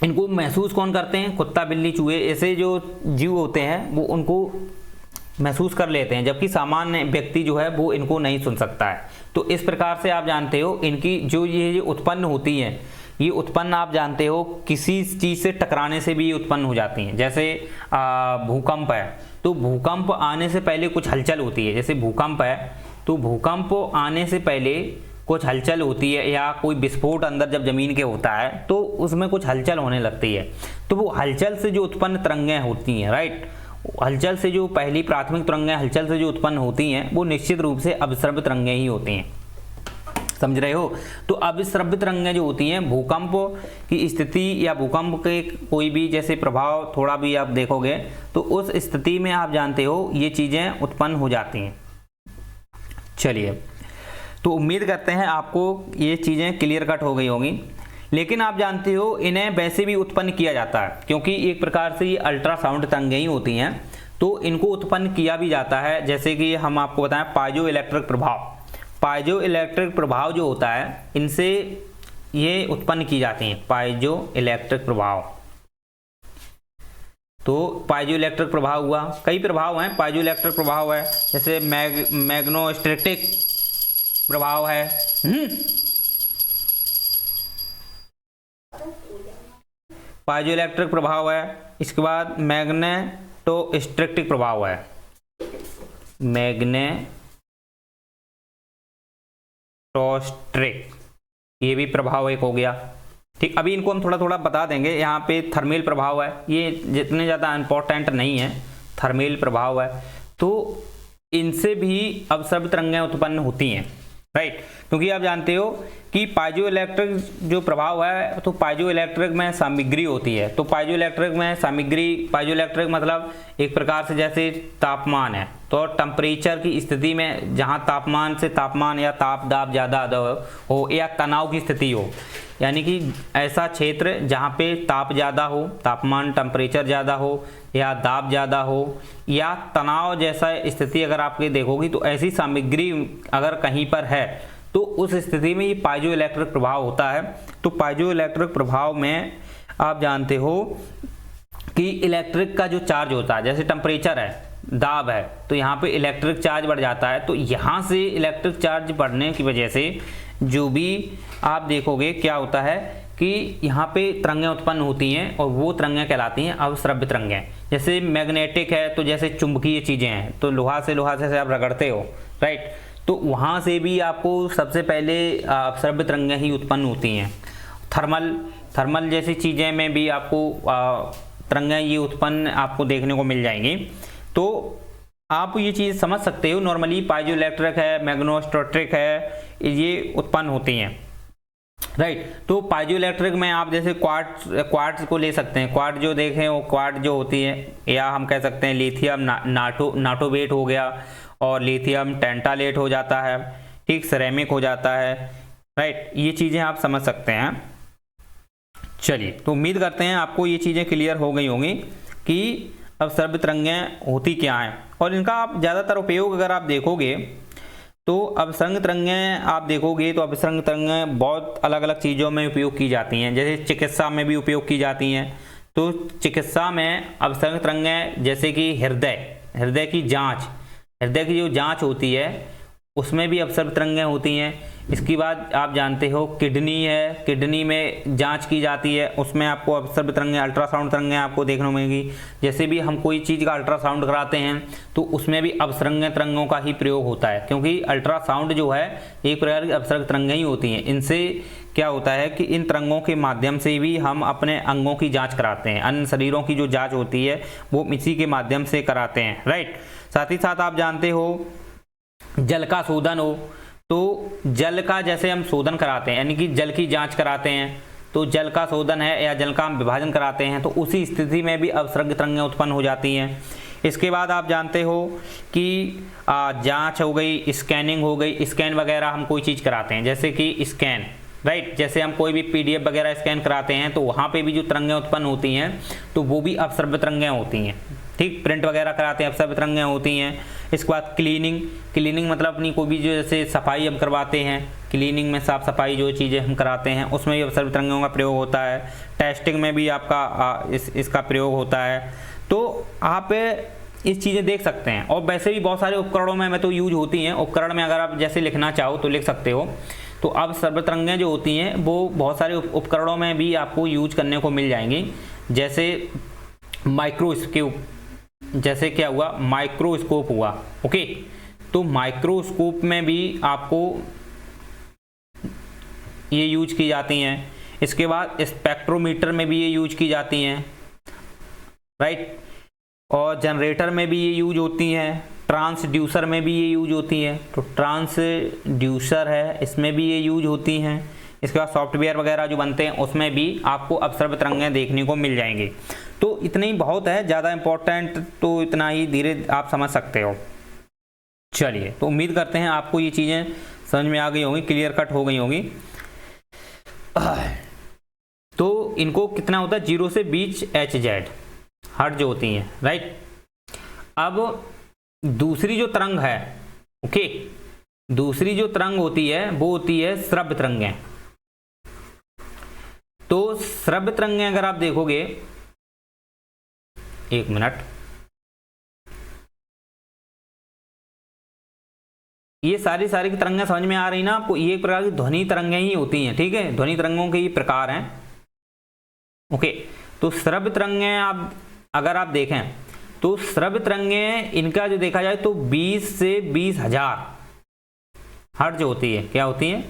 इनको महसूस कौन करते हैं? कुत्ता, बिल्ली, चूहे ऐसे जो जीव होते हैं वो उनको महसूस कर लेते हैं, जबकि सामान्य व्यक्ति जो है वो इनको नहीं सुन सकता है। तो इस प्रकार से आप जानते हो इनकी जो ये उत्पन्न होती हैं, ये उत्पन्न आप जानते हो किसी चीज़ से टकराने से भी उत्पन्न हो जाती हैं। जैसे भूकंप है, तो भूकंप आने से पहले कुछ हलचल होती है। जैसे भूकंप है तो भूकंप आने से पहले कुछ हलचल होती है, या कोई विस्फोट अंदर जब जमीन के होता है तो उसमें कुछ हलचल होने लगती है। तो वो हलचल से जो उत्पन्न तरंगें होती हैं, राइट, हलचल से जो पहली प्राथमिक तरंगें हलचल से जो उत्पन्न होती हैं वो निश्चित रूप से अवश्रव्य तरंगें ही होती हैं। समझ रहे हो? तो अवश्रव्य तरंगें जो होती हैं भूकंप की स्थिति या भूकंप के कोई भी जैसे प्रभाव थोड़ा भी आप देखोगे तो उस स्थिति में आप जानते हो ये चीज़ें उत्पन्न हो जाती हैं। चलिए, तो उम्मीद करते हैं आपको ये चीज़ें क्लियर कट हो गई होंगी। लेकिन आप जानते हो इन्हें वैसे भी उत्पन्न किया जाता है, क्योंकि एक प्रकार से ये अल्ट्रासाउंड तरंगें ही होती हैं, तो इनको उत्पन्न किया भी जाता है। जैसे कि हम आपको बताएं पाइजो इलेक्ट्रिक प्रभाव जो होता है इनसे ये उत्पन्न की जाती हैं, पाइजो इलेक्ट्रिक प्रभाव। तो पाइजो इलेक्ट्रिक प्रभाव हुआ, कई प्रभाव हैं। पाइजो इलेक्ट्रिक प्रभाव है, जैसे मैग्नेटोस्टैटिक प्रभाव है, पाइजो इलेक्ट्रिक प्रभाव है। इसके बाद मैग्नेटोस्टैटिक प्रभाव है, मैग्नेटोस्टैटिक, ये भी प्रभाव एक हो गया। ठीक, अभी इनको हम थोड़ा थोड़ा बता देंगे। यहाँ पे थर्मल प्रभाव है, ये जितने ज़्यादा इम्पोर्टेंट नहीं है, थर्मल प्रभाव है। तो इनसे भी अवश्रव्य तरंगें उत्पन्न होती हैं, राइट। क्योंकि आप जानते हो कि पाइजो इलेक्ट्रिक जो प्रभाव है तो पाइजो इलेक्ट्रिक में सामग्री होती है। तो पाइजो इलेक्ट्रिक मतलब एक प्रकार से जैसे तापमान है, तो टेम्परेचर की स्थिति में जहाँ तापमान से तापमान या ताप दाब ज़्यादा हो या तनाव की स्थिति हो, यानी कि ऐसा क्षेत्र जहाँ पे ताप ज़्यादा हो, तापमान टेम्परेचर ज़्यादा हो या दाब ज़्यादा हो या तनाव जैसा स्थिति अगर आपके देखोगी, तो ऐसी सामग्री अगर कहीं पर है तो उस स्थिति में ये पाइजो इलेक्ट्रिक प्रभाव होता है। तो पाइजो इलेक्ट्रिक प्रभाव में आप जानते हो कि इलेक्ट्रिक का जो चार्ज होता है, जैसे टेम्परेचर है, दाब है तो यहाँ पे इलेक्ट्रिक चार्ज बढ़ जाता है। तो यहाँ से इलेक्ट्रिक चार्ज बढ़ने की वजह से जो भी आप देखोगे क्या होता है कि यहाँ पे तरंगें उत्पन्न होती हैं और वो तरंगें कहलाती हैं अवस्रव्य तरंगें। जैसे मैग्नेटिक है तो जैसे चुंबकीय चीज़ें हैं तो लोहा से आप रगड़ते हो, राइट, तो वहाँ से भी आपको सबसे पहले अवस्रव्य तरंगें ही उत्पन्न होती हैं। थर्मल जैसी चीज़ें में भी आपको तरंगें ये उत्पन्न आपको देखने को मिल जाएंगी। तो आप ये चीज़ समझ सकते हो, नॉर्मली पाइजो इलेक्ट्रिक है, मैग्नेटोस्ट्रिक है, ये उत्पन्न होती हैं, राइट। तो पाइजो इलेक्ट्रिक में आप जैसे क्वार्ट्ज को ले सकते हैं। क्वार्ट्ज जो देखें वो क्वार्ट्ज जो होती है, या हम कह सकते हैं लिथियम नाटोबेट हो गया और लिथियम टेंटालेट हो जाता है, ठीक, सिरेमिक हो जाता है, राइट, ये चीज़ें आप समझ सकते हैं। चलिए, तो उम्मीद करते हैं आपको ये चीज़ें क्लियर हो गई होंगी कि अवस्रव्य तरंगें होती क्या हैं और इनका आप ज़्यादातर उपयोग अगर आप देखोगे तो अवसंग तरंगें आप देखोगे तो अवसंग तरंगें बहुत अलग अलग चीज़ों में उपयोग की जाती हैं। जैसे चिकित्सा में भी उपयोग की जाती हैं। तो चिकित्सा में अवसंग तरंगें जैसे कि हृदय की जो जांच होती है उसमें भी अवसर्व तरंगें होती हैं। इसके बाद आप जानते हो किडनी है, किडनी में जांच की जाती है, उसमें आपको अवसर्व तरंगें, अल्ट्रासाउंड तरंगें आपको देखने को मिलेंगी। जैसे भी हम कोई चीज़ का अल्ट्रासाउंड कराते हैं तो उसमें भी अवसर्ग तरंगों का ही प्रयोग होता है, क्योंकि अल्ट्रासाउंड जो है एक प्रकार की अवसर्ग तरंगें ही होती हैं। इनसे क्या होता है कि इन तरंगों के माध्यम से भी हम अपने अंगों की जाँच कराते हैं, अन्य शरीरों की जो जाँच होती है वो इसी के माध्यम से कराते हैं, राइट। साथ ही साथ आप जानते हो जल का शोधन हो तो जल का जैसे हम शोधन कराते हैं, यानी कि जल की जांच कराते हैं, तो जल का शोधन है या जल का हम विभाजन कराते हैं तो उसी स्थिति में भी अवसर्ग तरंगें उत्पन्न हो जाती हैं। इसके बाद आप जानते हो कि जांच हो गई, स्कैनिंग हो गई, स्कैन वगैरह हम कोई चीज़ कराते हैं जैसे कि स्कैन, राइट, जैसे हम कोई भी PDF वगैरह स्कैन कराते हैं तो वहाँ पे भी जो तरंगें उत्पन्न होती हैं तो वो भी अवसर्ग तरंगें होती हैं, ठीक। प्रिंट वगैरह कराते हैं अवसर्ग तरंगें होती हैं। इसके बाद क्लीनिंग मतलब अपनी कोई भी जो जैसे सफाई हम करवाते हैं, क्लीनिंग में साफ सफाई जो चीज़ें हम कराते हैं उसमें भी अवसर्ग तरंगों का प्रयोग होता है। टेस्टिंग में भी आपका इसका प्रयोग होता है। तो आप इस चीज़ें देख सकते हैं। और वैसे भी बहुत सारे उपकरणों में तो यूज होती हैं। उपकरण में अगर आप जैसे लिखना चाहो तो लिख सकते हो। तो अब अवसर्ग तरंगें जो होती हैं वो बहुत सारे उपकरणों में भी आपको यूज करने को मिल जाएंगी। जैसे माइक्रोस्कोप, जैसे क्या हुआ, माइक्रोस्कोप हुआ, ओके। तो माइक्रोस्कोप में भी आपको ये यूज की जाती हैं। इसके बाद स्पेक्ट्रोमीटर में भी ये यूज की जाती हैं, राइट। और जनरेटर में भी ये यूज होती हैं। ट्रांसड्यूसर में भी ये यूज होती हैं। तो ट्रांसड्यूसर है, इसमें भी ये यूज होती हैं। इसके बाद सॉफ्टवेयर वगैरह जो बनते हैं उसमें भी आपको अवसर्ग तरंगें देखने को मिल जाएंगी। तो इतना ही बहुत है, ज़्यादा इंपॉर्टेंट तो इतना ही, धीरे आप समझ सकते हो। चलिए, तो उम्मीद करते हैं आपको ये चीज़ें समझ में आ गई होंगी, क्लियर कट हो गई होंगी। तो इनको कितना होता है, 0 से 20 Hz हर्ट्ज जो होती हैं, राइट। अब दूसरी जो तरंग है, ओके, दूसरी जो तरंग होती है वो होती है श्रव्य तरंगें। तो श्रव्य तरंगें अगर आप देखोगे, एक मिनट, ये सारी की तरंगें समझ में आ रही ना आपको। ये एक प्रकार की ध्वनि तरंगें ही होती हैं, ठीक है। ध्वनि तरंगों के ये प्रकार हैं, ओके। तो श्रव्य तरंगें आप अगर आप देखें तो श्रव्य तरंगें इनका जो देखा जाए तो 20 से 20,000 हर्ट्ज होती है। क्या होती है,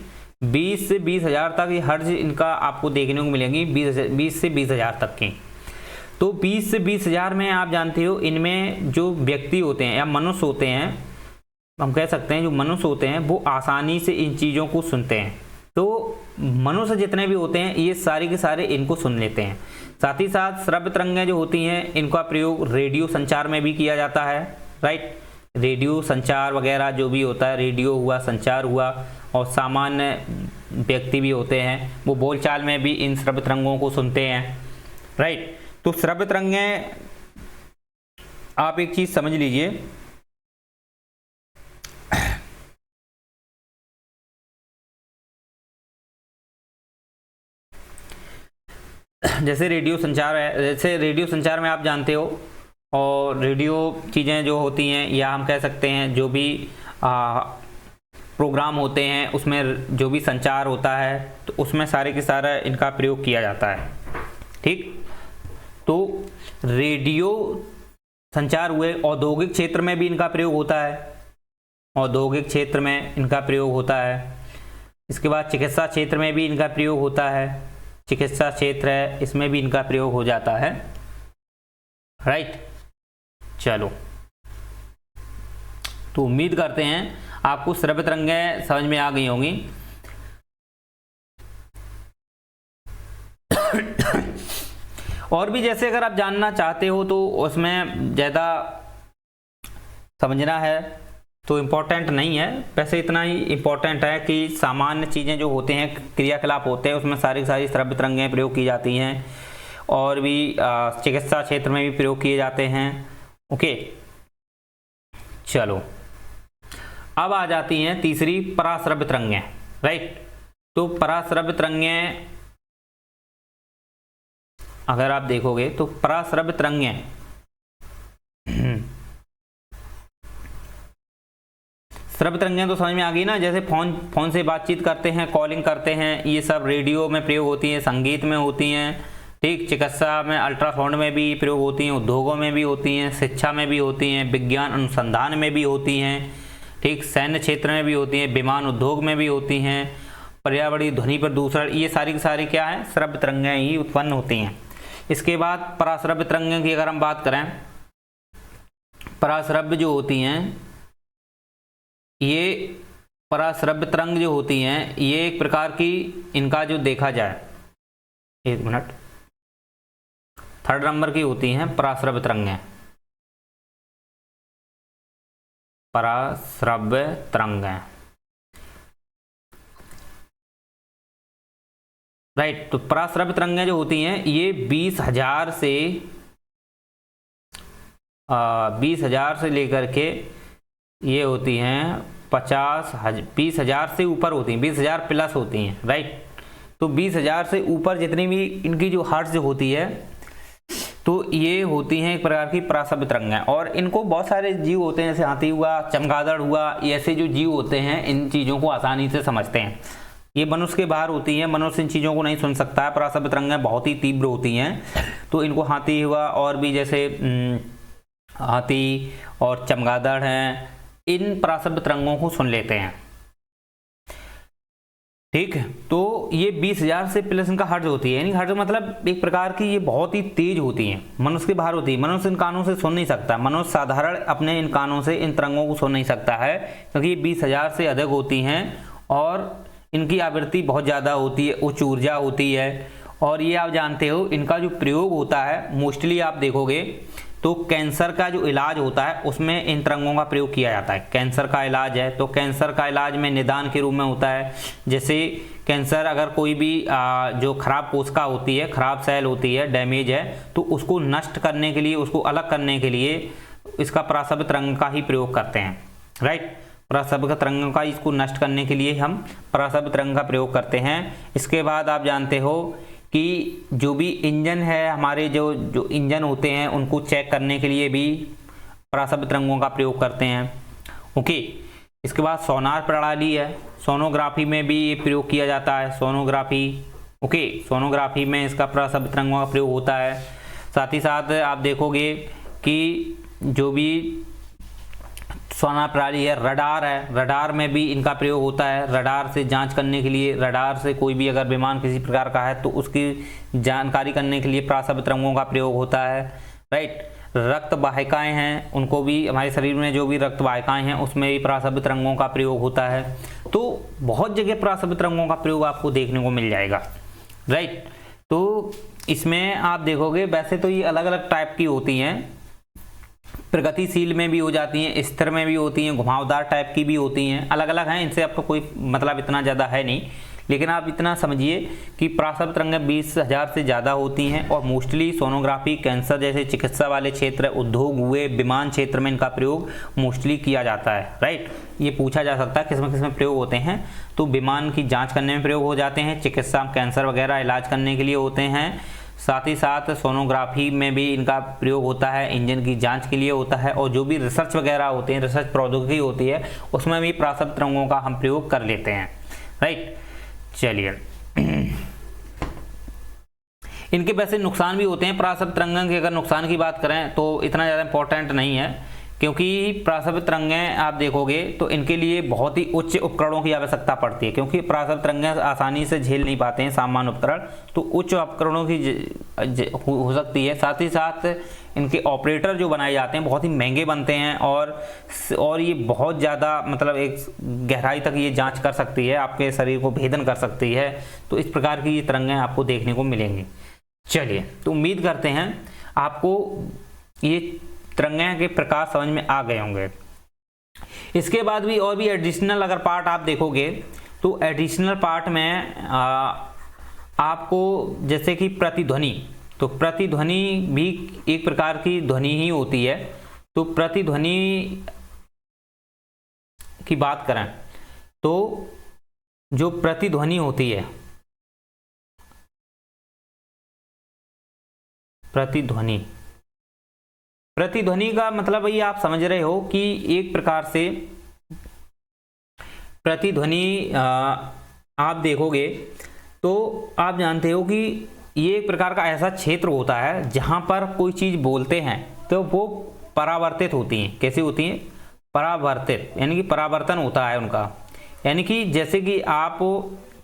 20 से 20,000 तक ये हर्ट्ज इनका आपको देखने को मिलेंगी, 20 से 20,000 तक की। तो 20 से 20,000 में आप जानते हो इनमें जो व्यक्ति होते हैं या मनुष्य होते हैं, हम कह सकते हैं जो मनुष्य होते हैं वो आसानी से इन चीज़ों को सुनते हैं। तो मनुष्य जितने भी होते हैं ये सारे के सारे इनको सुन लेते हैं। साथ ही साथ श्रव्य तरंगें जो होती हैं इनका प्रयोग रेडियो संचार में भी किया जाता है, राइट। रेडियो संचार वगैरह जो भी होता है, रेडियो हुआ, संचार हुआ, और सामान्य व्यक्ति भी होते हैं वो बोलचाल में भी इन श्रव्य तरंगों को सुनते हैं, राइट। तो श्रव्य तरंगें आप एक चीज़ समझ लीजिए, जैसे रेडियो संचार है, जैसे रेडियो संचार में आप जानते हो और रेडियो चीज़ें जो होती हैं, या हम कह सकते हैं जो भी प्रोग्राम होते हैं उसमें जो भी संचार होता है तो उसमें सारे के सारा इनका प्रयोग किया जाता है। ठीक, तो रेडियो संचार हुए, औद्योगिक क्षेत्र में भी इनका प्रयोग होता है, औद्योगिक क्षेत्र में इनका प्रयोग होता है। इसके बाद चिकित्सा क्षेत्र में भी इनका प्रयोग होता है, चिकित्सा क्षेत्र है इसमें भी इनका प्रयोग हो जाता है। राइट, चलो, तो उम्मीद करते हैं आपको श्रव्य तरंगें समझ में आ गई होंगी। और भी जैसे अगर आप जानना चाहते हो तो उसमें ज़्यादा समझना है तो इम्पोर्टेंट नहीं है, वैसे इतना ही इम्पोर्टेंट है कि सामान्य चीज़ें जो होते हैं, क्रियाकलाप होते हैं, उसमें सारी श्रव्य तरंगें प्रयोग की जाती हैं और भी चिकित्सा क्षेत्र में भी प्रयोग किए जाते हैं। ओके, चलो, अब आ जाती हैं तीसरी पराश्रव्य तरंगें। राइट, तो पराश्रव्य तरंगें अगर आप देखोगे तो पराश्रव्य तरंगें श्रव्य तरंगें तो समझ में आ गई ना, जैसे फोन से बातचीत करते हैं, कॉलिंग करते हैं, ये सब रेडियो में प्रयोग होती हैं, संगीत में होती हैं। ठीक, चिकित्सा में, अल्ट्रासाउंड में भी प्रयोग होती हैं, उद्योगों में भी होती हैं, शिक्षा में भी होती हैं, विज्ञान अनुसंधान में भी होती हैं। ठीक, सैन्य क्षेत्र में भी होती हैं, विमान उद्योग में भी होती हैं, पर्यावरणीय ध्वनि प्रदूषण, ये सारी की सारी क्या है, श्रव्य तरंगें ही उत्पन्न होती हैं। इसके बाद पराश्रव्य तरंगें की अगर हम बात करें, पराश्रव्य जो होती हैं, ये पराश्रव्य तरंग जो होती हैं, ये एक प्रकार की, इनका जो देखा जाए, एक मिनट, 3rd नंबर की होती हैं पराश्रव्य तरंगें। पराश्रव्य तरंगें, राइट, तो पराश्रव्य तरंगें जो होती हैं ये 20,000 से लेकर के ये होती हैं 20,000 से ऊपर होती हैं, 20,000 प्लस होती हैं। राइट, तो 20,000 से ऊपर जितनी भी इनकी जो हर्ट्ज होती है तो ये होती हैं एक प्रकार की पराश्रव्य तरंगें। और इनको बहुत सारे जीव होते हैं, जैसे हाथी हुआ, चमगादड़ हुआ, ऐसे जो जीव होते हैं इन चीज़ों को आसानी से समझते हैं। ये मनुष्य के बाहर होती हैं, मनुष्य इन चीज़ों को नहीं सुन सकता है, पराश्रव्य तरंगें बहुत ही तीव्र होती हैं, तो इनको हाथी हुआ और भी जैसे हाथी और चमगादड़ हैं, इन पराश्रव्य तरंगों को सुन लेते हैं। ठीक, तो ये 20,000 से प्लस इनका हर्ट्ज होती है, यानी हर्ट्ज मतलब एक प्रकार की ये बहुत ही तेज होती हैं, मनुष्य के बाहर होती है, मनुष्य इन कानों से सुन नहीं सकता, मनुष्य साधारण अपने इन कानों से इन तरंगों को सुन नहीं सकता है, क्योंकि ये 20,000 से अधिक होती हैं और इनकी आवृत्ति बहुत ज़्यादा होती है, उच्च ऊर्जा होती है। और ये आप जानते हो इनका जो प्रयोग होता है, मोस्टली आप देखोगे तो कैंसर का जो इलाज होता है उसमें इन तरंगों का प्रयोग किया जाता है। कैंसर का इलाज है तो कैंसर का इलाज में निदान के रूप में होता है। जैसे कैंसर, अगर कोई भी जो खराब कोशिका होती है, खराब सेल होती है, डैमेज है, तो उसको नष्ट करने के लिए, उसको अलग करने के लिए इसका पराश्रव्य तरंग का ही प्रयोग करते हैं। राइट, पराश्रव्य तरंग का, इसको नष्ट करने के लिए हम पराश्रव्य तरंग का प्रयोग करते हैं। इसके बाद आप जानते हो कि जो भी इंजन है, हमारे जो इंजन होते हैं उनको चेक करने के लिए भी पराश्रव्य तरंगों का प्रयोग करते हैं। ओके, इसके बाद सोनार प्रणाली है, सोनोग्राफी में भी ये प्रयोग किया जाता है, सोनोग्राफी। ओके, सोनोग्राफी में इसका पराश्रव्य तरंगों का प्रयोग होता है। साथ ही साथ आप देखोगे कि जो भी सोनार प्रणाली है, रडार है, रडार में भी इनका प्रयोग होता है, रडार से जांच करने के लिए, रडार से कोई भी अगर विमान किसी प्रकार का है तो उसकी जानकारी करने के लिए पराश्रव्य तरंगों का प्रयोग होता है। राइट, रक्त वाहिकाएं हैं, उनको भी, हमारे शरीर में जो भी रक्त वाहिकाएं हैं उसमें भी पराश्रव्य तरंगों का प्रयोग होता है। तो बहुत जगह पराश्रव्य तरंगों का प्रयोग आपको देखने को मिल जाएगा। राइट, तो इसमें आप देखोगे वैसे तो ये अलग अलग टाइप की होती हैं, प्रगतिशील में भी हो जाती हैं, स्थिर में भी होती हैं, घुमावदार टाइप की भी होती हैं, अलग अलग हैं, इनसे आपको कोई मतलब इतना ज़्यादा है नहीं। लेकिन आप इतना समझिए कि पराश्रव्य तरंगें 20,000 से ज़्यादा होती हैं और मोस्टली सोनोग्राफी, कैंसर जैसे चिकित्सा वाले क्षेत्र, उद्योग हुए, विमान क्षेत्र में इनका प्रयोग मोस्टली किया जाता है। राइट, ये पूछा जा सकता है किस में प्रयोग होते हैं, तो विमान की जाँच करने में प्रयोग हो जाते हैं, चिकित्सा, कैंसर वगैरह इलाज करने के लिए होते हैं। साथ ही साथ सोनोग्राफी में भी इनका प्रयोग होता है, इंजन की जांच के लिए होता है, और जो भी रिसर्च वगैरह होते हैं, रिसर्च प्रौद्योगिकी होती है, उसमें भी पराशब्द तरंगों का हम प्रयोग कर लेते हैं। राइट, चलिए इनके वैसे नुकसान भी होते हैं। पराशब्द तरंगों के अगर नुकसान की बात करें तो इतना ज़्यादा इंपॉर्टेंट नहीं है, क्योंकि पराशब्द तरंगें आप देखोगे तो इनके लिए बहुत ही उच्च उपकरणों की आवश्यकता पड़ती है, क्योंकि पराशब्द तरंगें आसानी से झेल नहीं पाते हैं सामान्य उपकरण, तो उच्च उपकरणों की हो सकती है। साथ ही साथ इनके ऑपरेटर जो बनाए जाते हैं बहुत ही महंगे बनते हैं, और ये बहुत ज़्यादा मतलब एक गहराई तक ये जांच कर सकती है, आपके शरीर को भेदन कर सकती है। तो इस प्रकार की ये तरंगें आपको देखने को मिलेंगी। चलिए, तो उम्मीद करते हैं आपको ये तरंगें के प्रकार समझ में आ गए होंगे। इसके बाद भी और भी एडिशनल अगर पार्ट आप देखोगे तो एडिशनल पार्ट में आपको जैसे कि प्रतिध्वनि, तो प्रतिध्वनि भी एक प्रकार की ध्वनि ही होती है। तो प्रतिध्वनि की बात करें तो जो प्रतिध्वनि होती है, प्रतिध्वनि का मतलब वही आप समझ रहे हो कि एक प्रकार से प्रतिध्वनि आप देखोगे तो आप जानते हो कि ये एक प्रकार का ऐसा क्षेत्र होता है जहां पर कोई चीज़ बोलते हैं तो वो परावर्तित होती हैं। कैसे होती हैं? परावर्तित, यानी कि परावर्तन होता है उनका। यानी कि जैसे कि आप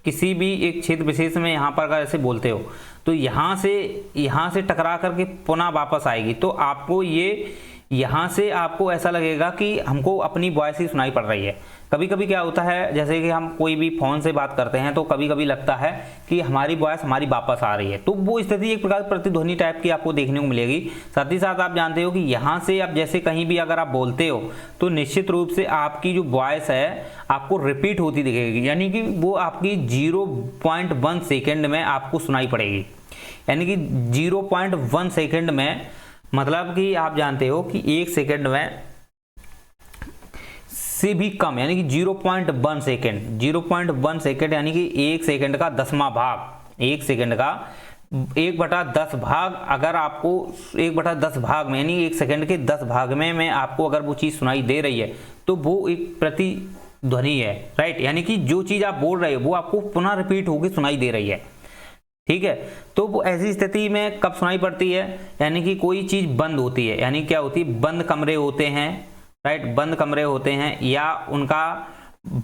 किसी भी एक क्षेत्र विशेष में यहाँ पर अगर ऐसे बोलते हो तो यहाँ से टकरा करके पुनः वापस आएगी, तो आपको ये यहाँ से आपको ऐसा लगेगा कि हमको अपनी वॉइस ही सुनाई पड़ रही है। कभी कभी क्या होता है, जैसे कि हम कोई भी फ़ोन से बात करते हैं तो कभी कभी लगता है कि हमारी वॉइस हमारी वापस आ रही है, तो वो स्थिति एक प्रकार प्रतिध्वनि टाइप की आपको देखने को मिलेगी। साथ ही साथ आप जानते हो कि यहाँ से आप जैसे कहीं भी अगर आप बोलते हो तो निश्चित रूप से आपकी जो वॉइस है आपको रिपीट होती दिखेगी, यानी कि वो आपकी 0.1 सेकेंड में आपको सुनाई पड़ेगी। यानी कि 0.1 सेकेंड में मतलब कि आप जानते हो कि 1 सेकेंड में से भी कम, यानी कि 0.1 सेकेंड, 0.1 सेकेंड यानी कि 1 सेकेंड का 10वां भाग, 1 सेकेंड का 1/10 भाग, अगर आपको 1/10 भाग में यानी 1 सेकेंड के 10 भाग में आपको अगर वो चीज़ सुनाई दे रही है तो वो एक प्रतिध्वनि है। राइट, यानी कि जो चीज़ आप बोल रहे हो वो आपको पुनः रिपीट होकर सुनाई दे रही है। ठीक है, तो वो ऐसी स्थिति में कब सुनाई पड़ती है? यानी कि कोई चीज़ बंद होती है, यानी क्या होती है, बंद कमरे होते हैं। राइट, बंद कमरे होते हैं, या उनका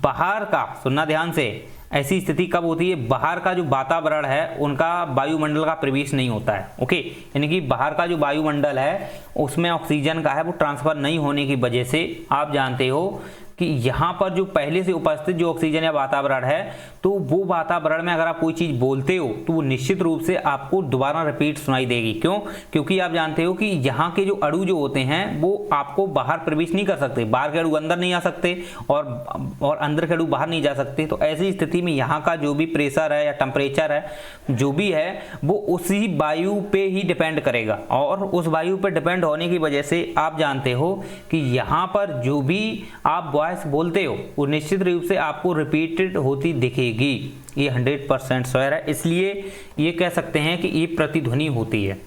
बाहर का, सुनना ध्यान से, ऐसी स्थिति कब होती है? बाहर का जो वातावरण है उनका वायुमंडल का प्रवेश नहीं होता है। ओके, यानी कि बाहर का जो वायुमंडल है उसमें ऑक्सीजन का है वो ट्रांसफर नहीं होने की वजह से आप जानते हो कि यहाँ पर जो पहले से उपस्थित जो ऑक्सीजन या वातावरण है, तो वो वातावरण में अगर आप कोई चीज़ बोलते हो तो वो निश्चित रूप से आपको दोबारा रिपीट सुनाई देगी। क्यों? क्योंकि आप जानते हो कि यहाँ के जो अणु जो होते हैं वो आपको बाहर प्रवेश नहीं कर सकते, बाहर के अणु अंदर नहीं आ सकते और अंदर के अणु बाहर नहीं जा सकते। तो ऐसी स्थिति में यहाँ का जो भी प्रेशर है या टेम्परेचर है जो भी है वो उसी वायु पे ही डिपेंड करेगा, और उस वायु पर डिपेंड होने की वजह से आप जानते हो कि यहाँ पर जो भी आप बोलते हो वो निश्चित रूप से आपको रिपीटेड होती दिखेगी। ये 100% श्योर है, इसलिए ये कह सकते हैं कि ये प्रतिध्वनि होती है।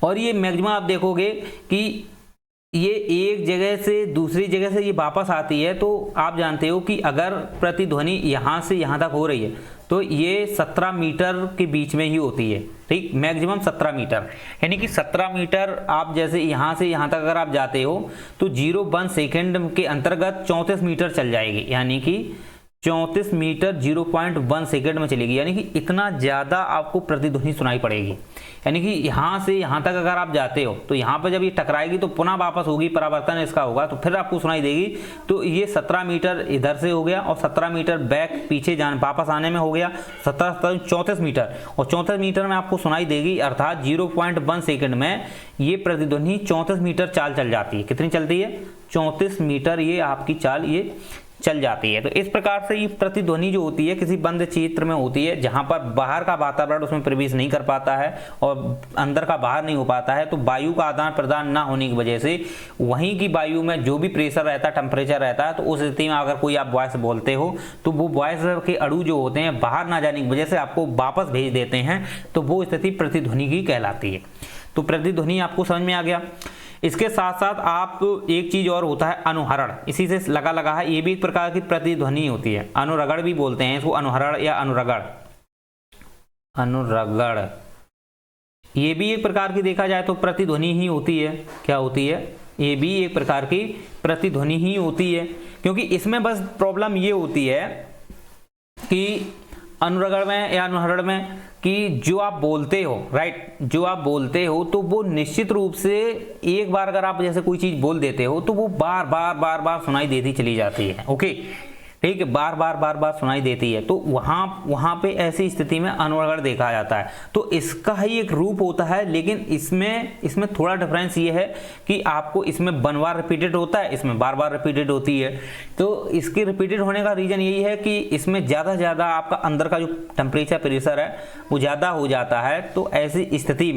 और ये मैक्सिमम आप देखोगे कि ये एक जगह से दूसरी जगह से ये वापस आती है, तो आप जानते हो कि अगर प्रतिध्वनि यहाँ से यहाँ तक हो रही है तो ये 17 मीटर के बीच में ही होती है। ठीक, मैक्सिमम 17 मीटर, यानी कि 17 मीटर आप जैसे यहाँ से यहाँ तक अगर आप जाते हो तो 0.1 सेकेंड के अंतर्गत 34 मीटर चल जाएगी, यानी कि 34 मीटर 0.1 सेकेंड में चलेगी, यानी कि इतना ज़्यादा आपको प्रतिध्वनि सुनाई पड़ेगी। यानी कि यहाँ से यहाँ तक अगर आप जाते हो तो यहाँ पर जब ये टकराएगी तो पुनः वापस होगी, परावर्तन इसका होगा तो फिर आपको सुनाई देगी। तो ये 17 मीटर इधर से हो गया और 17 मीटर बैक पीछे वापस आने में हो गया 34 मीटर, और 34 मीटर में आपको सुनाई देगी, अर्थात 0.1 सेकेंड में ये प्रतिध्वनि 34 मीटर चाल चल जाती है। कितनी चलती है? 34 मीटर ये आपकी चाल ये चल जाती है। तो इस प्रकार से ये प्रतिध्वनि जो होती है किसी बंद क्षेत्र में होती है, जहां पर बाहर का वातावरण उसमें प्रवेश नहीं कर पाता है और अंदर का बाहर नहीं हो पाता है, तो वायु का आदान प्रदान ना होने की वजह से वहीं की वायु में जो भी प्रेशर रहता है, टेम्परेचर रहता है, तो उस स्थिति में अगर कोई आप वॉइस बोलते हो तो वो वॉइस के अणु जो होते हैं बाहर ना जाने की वजह से आपको वापस भेज देते हैं, तो वो स्थिति प्रतिध्वनि की कहलाती है। तो प्रतिध्वनि आपको समझ में आ गया। इसके साथ साथ आप एक चीज और होता है अनुहरण, इसी से लगा है, ये भी एक प्रकार की प्रतिध्वनि होती है। अनुरगड़ भी बोलते हैं इसको, अनुहरण या अनुरगड़, अनुरगड़ ये भी एक प्रकार की देखा जाए तो प्रतिध्वनि ही होती है। क्या होती है? ये भी एक प्रकार की प्रतिध्वनि ही होती है, क्योंकि इसमें बस प्रॉब्लम ये होती है कि अनुरगड़ में या अनुहरण में कि जो आप बोलते हो, राइट, जो आप बोलते हो तो वो निश्चित रूप से एक बार अगर आप जैसे कोई चीज बोल देते हो तो वो बार बार सुनाई देती चली जाती है। ओके, ठीक है, बार बार सुनाई देती है, तो वहां पे ऐसी स्थिति में अनुरगड़ देखा जाता है। तो इसका ही एक रूप होता है, लेकिन इसमें थोड़ा डिफरेंस ये है कि आपको इसमें वन बार रिपीटेड होता है, इसमें बार बार रिपीटेड होती है। तो इसके रिपीटेड होने का रीजन यही है कि इसमें ज़्यादा से ज़्यादा आपका अंदर का जो टेम्परेचर प्रेशर है वो ज़्यादा हो जाता है। तो ऐसी स्थिति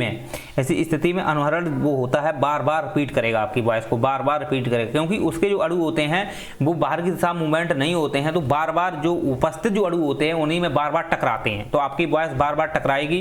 में अनुहरण वो होता है, बार बार रिपीट करेगा, आपकी वॉइस को बार बार रिपीट करेगा, क्योंकि उसके जो अणु होते हैं वो बाहर की दिशा मूवमेंट नहीं होते हैं, तो बार बार जो उपस्थित जो अणु होते हैं उन्हीं में बार बार टकराते हैं। तो आपकी वॉइस बार बार टकराएगी,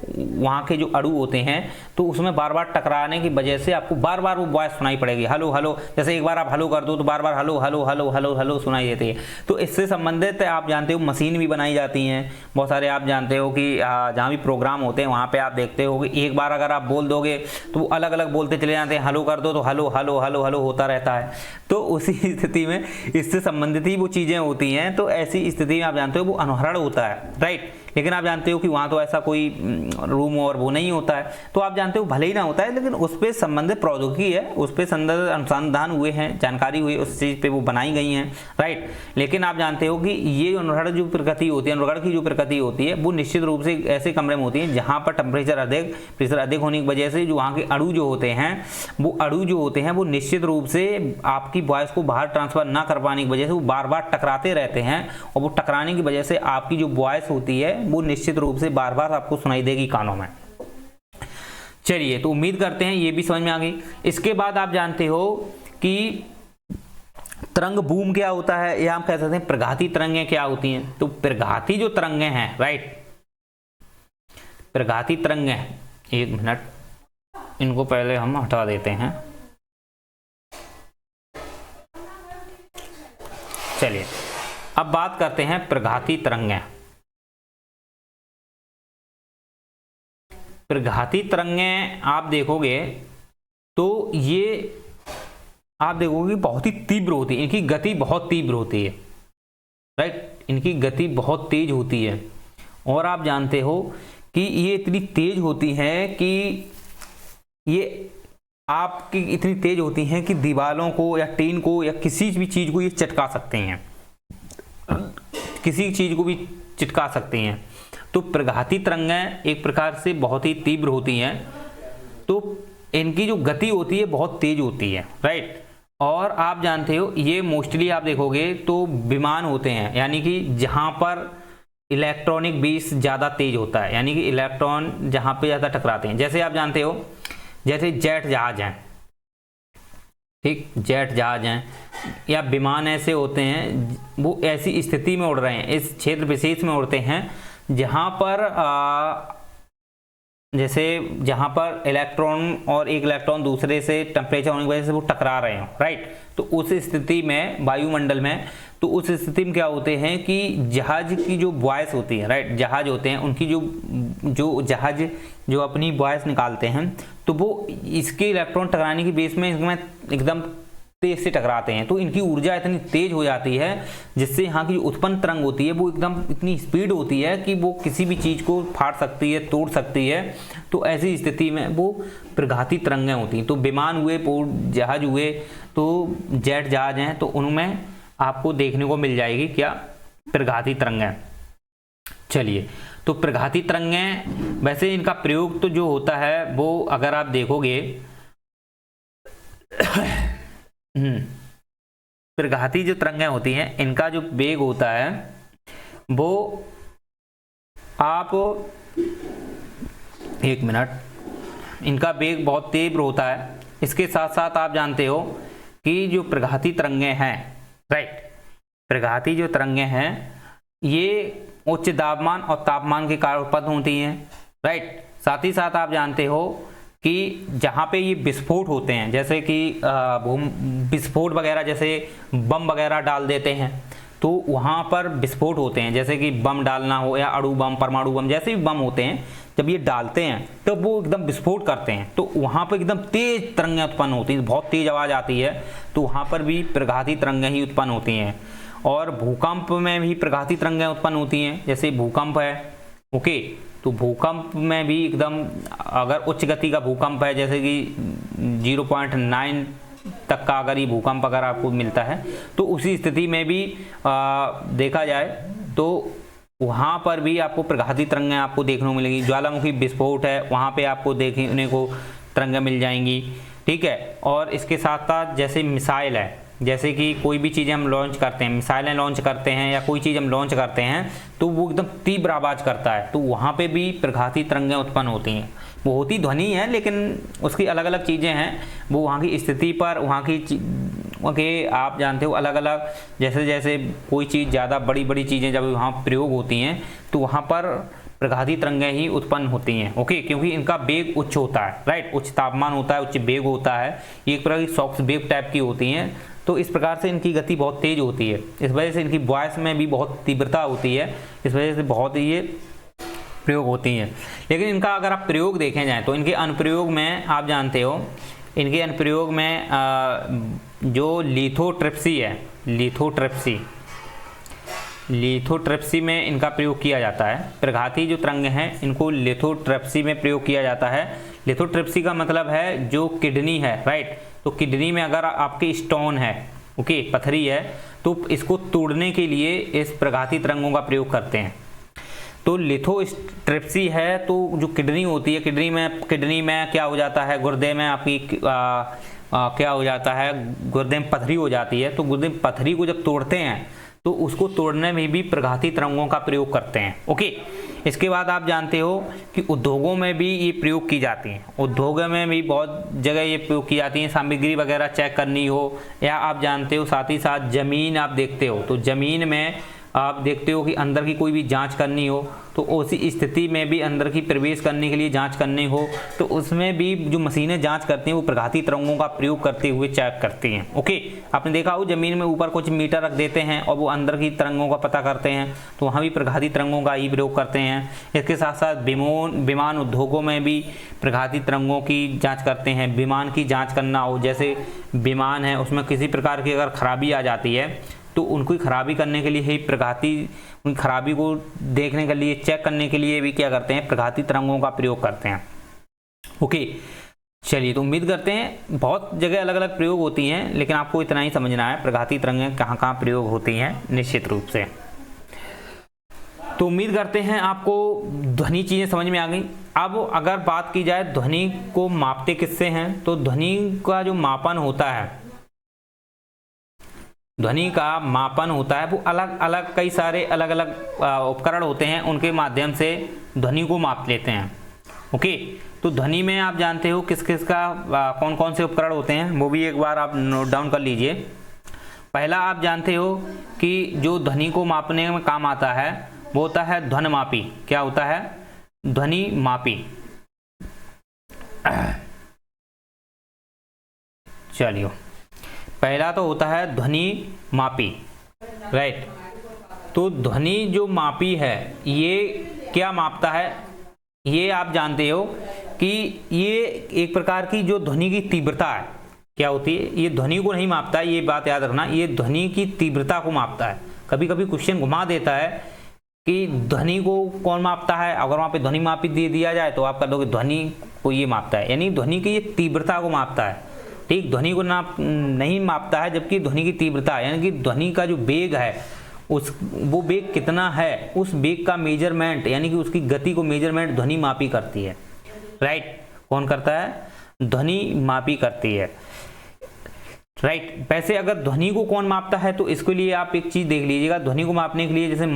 वहां के जो अणु होते हैं तो उसमें बार बार टकराने की वजह से आपको बार बार वो वॉइस सुनाई पड़ेगी। हेलो हेलो, जैसे एक बार आप हेलो कर दो तो बार बार hello hello hello hello hello सुनाई देती है। तो इससे संबंधित आप जानते हो मशीन भी बनाई जाती हैं बहुत सारे। आप जानते हो कि जहाँ भी प्रोग्राम होते हैं वहाँ पे आप देखते हो कि एक बार अगर आप बोल दोगे तो वो अलग अलग बोलते चले जाते हैं, हेलो कर दो तो हेलो हेलो हेलो हेलो होता रहता है। तो उसी स्थिति में इससे संबंधित ही वो चीज़ें होती हैं। तो ऐसी स्थिति में आप जानते हो वो अनुहरण होता है, राइट। लेकिन आप जानते हो कि वहाँ तो ऐसा कोई रूम और वो नहीं होता है, तो आप जानते हो भले ही ना होता है, लेकिन उस पर संबंधित प्रौद्योगिकी है, उस पर संबंधित अनुसंधान हुए हैं, जानकारी हुई उस चीज़ पे वो बनाई गई हैं, राइट। लेकिन आप जानते हो कि ये अनुहरण जो प्रकृति होती है, अनुरगढ़ की जो प्रकृति होती है वो निश्चित रूप से ऐसे कमरे में होती है जहाँ पर प्रेशर अधिक होने की वजह से जो वहाँ के अणु जो होते हैं वो निश्चित रूप से आपकी वॉइस को बाहर ट्रांसफर ना कर पाने की वजह से वो बार बार टकराते रहते हैं, और वो टकराने की वजह से आपकी जो वॉइस होती है वो निश्चित रूप से बार बार आपको सुनाई देगी कानों में। चलिए, तो उम्मीद करते हैं ये भी समझ में आ गई। इसके बाद आप जानते हो कि तरंग बूम क्या होता है, या हम कह सकते हैं प्रघाती तरंगें क्या होती हैं। तो प्रघाती जो तरंगें हैं, राइट, प्रघाती तरंगें, एक मिनट इनको पहले हम हटा देते हैं। चलिए, अब बात करते हैं प्रघाती तरंगें। प्रघाती तरंगें आप देखोगे तो ये आप देखोगे बहुत ही तीव्र होती है, इनकी गति बहुत तीव्र होती है, राइट, इनकी गति बहुत तेज होती है। और आप जानते हो कि ये इतनी तेज होती है कि ये आपकी इतनी तेज होती हैं कि दीवारों को या टीन को या किसी भी चीज को ये चटका सकते हैं, किसी चीज को भी चिटका सकते हैं। तो प्रघाती तरंगें एक प्रकार से बहुत ही तीव्र होती हैं, तो इनकी जो गति होती है बहुत तेज होती है, राइट। और आप जानते हो ये मोस्टली आप देखोगे तो विमान होते हैं, यानी कि जहां पर इलेक्ट्रॉनिक बेस ज़्यादा तेज होता है, यानी कि इलेक्ट्रॉन जहां पे ज़्यादा टकराते हैं। जैसे आप जानते हो, जैसे जेट जहाज हैं, ठीक, जेट जहाज हैं या विमान ऐसे होते हैं वो ऐसी स्थिति में उड़ रहे हैं, इस क्षेत्र विशेष में उड़ते हैं जहां पर जैसे जहां पर इलेक्ट्रॉन और एक इलेक्ट्रॉन दूसरे से टेम्परेचर होने की वजह से वो टकरा रहे हो, राइट। तो उस स्थिति में वायुमंडल में, तो उस स्थिति में क्या होते हैं कि जहाज की जो वॉइस होती है, राइट, जहाज होते हैं उनकी जो जहाज जो अपनी वॉइस निकालते हैं तो वो इसके इलेक्ट्रॉन टकराने की बेस में इसमें एकदम तेज से टकराते हैं। तो इनकी ऊर्जा इतनी तेज हो जाती है जिससे यहाँ की जो उत्पन्न तरंग होती है वो एकदम इतनी स्पीड होती है कि वो किसी भी चीज को फाड़ सकती है, तोड़ सकती है। तो ऐसी स्थिति में वो प्रघाती तरंगें होती हैं। तो विमान हुए, जहाज हुए, तो जेट जहाज हैं, तो उनमें आपको देखने को मिल जाएगी क्या, प्रघाती तरंगें। चलिए, तो प्रघाती तरंगें वैसे इनका प्रयोग तो जो होता है वो अगर आप देखोगे प्रघाती जो तरंगें होती हैं इनका जो वेग होता है वो आप, एक मिनट, इनका वेग बहुत तीव्र होता है। इसके साथ साथ आप जानते हो कि जो प्रघाती तरंगें हैं, राइट, प्रघाती जो तरंगें हैं ये उच्च दाबमान और तापमान के कारण उत्पन्न होती हैं, राइट। साथ ही साथ आप जानते हो कि जहाँ पे ये विस्फोट होते हैं, जैसे कि विस्फोट वगैरह, जैसे बम वगैरह डाल देते हैं तो वहाँ पर विस्फोट होते हैं, जैसे कि बम डालना हो या अणु बम, परमाणु बम, जैसे भी बम होते हैं, जब ये डालते हैं तो वो एकदम विस्फोट करते हैं तो वहाँ पर एकदम तेज तरंगें उत्पन्न होती हैं, बहुत तेज आवाज़ आती है, तो वहाँ पर भी प्रघाती तरंगें ही उत्पन्न होती हैं। और भूकंप में भी प्रघाती तरंगें उत्पन्न होती हैं, जैसे भूकंप है, ओके, तो भूकंप में भी एकदम, अगर उच्च गति का भूकंप है, जैसे कि 0.9 तक का अगर ये भूकंप अगर आपको मिलता है तो उसी स्थिति में भी देखा जाए तो वहाँ पर भी आपको प्रघाती तरंगें आपको देखने को मिलेगी। ज्वालामुखी विस्फोट है, वहाँ पे आपको देखने को तरंगें मिल जाएंगी, ठीक है। और इसके साथ साथ जैसे मिसाइल है, जैसे कि कोई भी चीज़ें हम लॉन्च करते हैं, मिसाइलें लॉन्च करते हैं या कोई चीज़ हम लॉन्च करते हैं तो वो एकदम तीव्र आवाज़ करता है, तो वहाँ पे भी प्रघाती तरंगें उत्पन्न होती हैं। वो होती ध्वनि है लेकिन उसकी अलग अलग चीज़ें हैं, वो वहाँ की स्थिति पर, वहाँ की आप जानते हो अलग अलग, जैसे जैसे कोई चीज़ ज़्यादा बड़ी बड़ी चीज़ें जब वहाँ प्रयोग होती हैं तो वहाँ पर प्रघाती तरंगें ही उत्पन्न होती हैं, ओके, क्योंकि इनका वेग उच्च होता है, राइट, उच्च तापमान होता है, उच्च वेग होता है, ये एक प्रकार की शॉक वेव टाइप की होती हैं, तो इस प्रकार से इनकी गति बहुत तेज होती है, इस वजह से इनकी वॉइस में भी बहुत तीव्रता होती है, इस वजह से बहुत ये प्रयोग होती हैं। लेकिन इनका अगर आप प्रयोग देखें जाए तो इनके अनुप्रयोग में आप जानते हो, इनके अनुप्रयोग में जो लिथोट्रिप्सी है, लिथोट्रिप्सी में इनका प्रयोग किया जाता है। प्रघाती जो तरंगें हैं इनको लिथोट्रिप्सी में प्रयोग किया जाता है। लिथोट्रिप्सी का मतलब है जो किडनी है, राइट, तो किडनी में अगर आपकी स्टोन है, ओके, पथरी है, तो इसको तोड़ने के लिए इस प्रघाती तरंगों का प्रयोग करते हैं। तो लिथोट्रिप्सी है तो जो किडनी होती है, किडनी में क्या हो जाता है, गुर्दे में आपकी क्या हो जाता है, गुर्दे में पथरी हो जाती है, तो गुर्दे में पथरी को जब तोड़ते हैं तो उसको तोड़ने में भी प्रघाती तरंगों का प्रयोग करते हैं, ओके। इसके बाद आप जानते हो कि उद्योगों में भी ये प्रयोग की जाती हैं, उद्योगों में भी बहुत जगह ये प्रयोग की जाती हैं, सामग्री वगैरह चेक करनी हो, या आप जानते हो साथ ही साथ ज़मीन आप देखते हो तो ज़मीन में आप देखते हो कि अंदर की कोई भी जांच करनी हो तो उसी स्थिति में भी अंदर की प्रवेश करने के लिए जांच करनी हो तो उसमें भी जो मशीनें जांच करती हैं वो प्रघाती तरंगों का प्रयोग करते हुए चेक करती हैं, ओके। आपने देखा हो ज़मीन में ऊपर कुछ मीटर रख देते हैं और वो अंदर की तरंगों का पता करते हैं, तो वहाँ भी प्रघाती तरंगों का ही प्रयोग करते हैं। इसके साथ साथ विमान उद्योगों में भी प्रघाती तरंगों की जाँच करते हैं। विमान की जाँच करना हो, जैसे विमान है उसमें किसी प्रकार की अगर खराबी आ जाती है तो उनको खराबी करने के लिए ही प्रघाती, उन खराबी को देखने के लिए, चेक करने के लिए भी क्या करते हैं, प्रघाती तरंगों का प्रयोग करते हैं, ओके। चलिए, तो उम्मीद करते हैं बहुत जगह अलग अलग प्रयोग होती हैं, लेकिन आपको इतना ही समझना है प्रघाती तरंगें कहाँ कहाँ प्रयोग होती हैं निश्चित रूप से। तो उम्मीद करते हैं आपको ध्वनि चीज़ें समझ में आ गई। अब अगर बात की जाए ध्वनि को मापते किससे हैं, तो ध्वनि का जो मापन होता है, ध्वनि का मापन होता है वो अलग अलग, कई सारे अलग अलग उपकरण होते हैं, उनके माध्यम से ध्वनि को माप लेते हैं, ओके। तो ध्वनि में आप जानते हो किस किस का कौन कौन से उपकरण होते हैं, वो भी एक बार आप नोट डाउन कर लीजिए। पहला आप जानते हो कि जो ध्वनि को मापने में काम आता है वो होता है ध्वनिमापी। क्या होता है? ध्वनिमापी। चलिए, पहला तो होता है ध्वनि मापी, राइट। तो ध्वनि जो मापी है ये क्या मापता है, ये आप जानते हो कि ये एक प्रकार की जो ध्वनि की तीव्रता है क्या होती है, ये ध्वनि को नहीं मापता है, ये बात याद रखना, ये ध्वनि की तीव्रता को मापता है। कभी कभी क्वेश्चन घुमा देता है कि ध्वनि को कौन मापता है, अगर वहाँ पे ध्वनि मापी दे दिया जाए तो आप कह दोगे ध्वनि को ये मापता है, यानी ध्वनि की ये तीव्रता को मापता है, ठीक। ध्वनि को नहीं मापता है, जबकि ध्वनि की तीव्रता यानी कि ध्वनि का जो वेग है वो वेग कितना है, उस वेग का मेजरमेंट यानी कि उसकी गति को मेजरमेंट ध्वनि मापी करती है, राइट। कौन करता है? ध्वनि मापी करती है। राइट। वैसे अगर ध्वनि को कौन मापता है तो इसके लिए आप एक चीज़ देख लीजिएगा, ध्वनि को मापने के लिए जैसे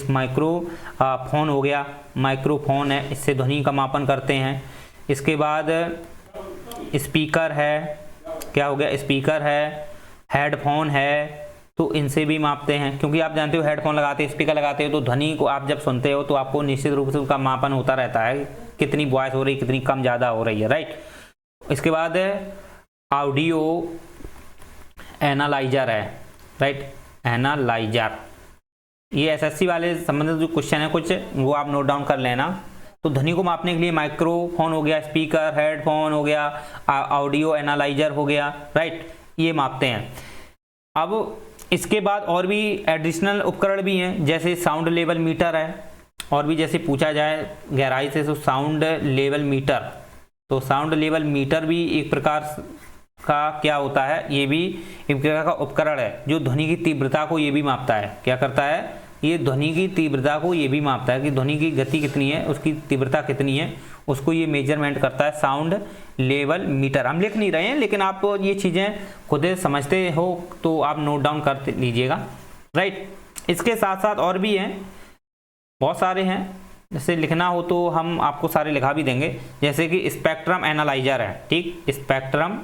माइक्रोफोन हो गया, माइक्रोफोन है, इससे ध्वनि का मापन करते हैं। इसके बाद स्पीकर है, क्या हो गया, स्पीकर है, हेडफोन है, तो इनसे भी मापते हैं, क्योंकि आप जानते हो हेडफोन लगाते हैं, स्पीकर लगाते हो तो ध्वनि को आप जब सुनते हो तो आपको निश्चित रूप से उसका मापन होता रहता है, कितनी वॉइस हो रही, कितनी कम ज़्यादा हो रही है, राइट। इसके बाद ऑडियो एनालाइजर है, राइट, एनालाइजर, ये एसएससी वाले संबंधित जो क्वेश्चन है कुछ वो आप नोट डाउन कर लेना। तो ध्वनि को मापने के लिए माइक्रोफोन हो गया, स्पीकर, हेडफोन हो गया, ऑडियो एनालाइजर हो गया, राइट, ये मापते हैं। अब इसके बाद और भी एडिशनल उपकरण भी हैं, जैसे साउंड लेवल मीटर है, और भी जैसे पूछा जाए गहराई से तो साउंड लेवल मीटर, तो साउंड लेवल मीटर भी एक प्रकार का क्या होता है, ये भी एक प्रकार का उपकरण है जो ध्वनि की तीव्रता को ये भी मापता है। क्या करता है, ये ध्वनि की तीव्रता को ये भी मापता है कि ध्वनि की गति कितनी है, उसकी तीव्रता कितनी है, उसको ये मेजरमेंट करता है साउंड लेवल मीटर। हम लिख नहीं रहे हैं, लेकिन आप ये चीज़ें खुद समझते हो तो आप नोट डाउन कर लीजिएगा, राइट। इसके साथ साथ और भी हैं, बहुत सारे हैं, जैसे लिखना हो तो हम आपको सारे लिखा भी देंगे, जैसे कि स्पेक्ट्रम एनालाइजर है, ठीक, स्पेक्ट्रम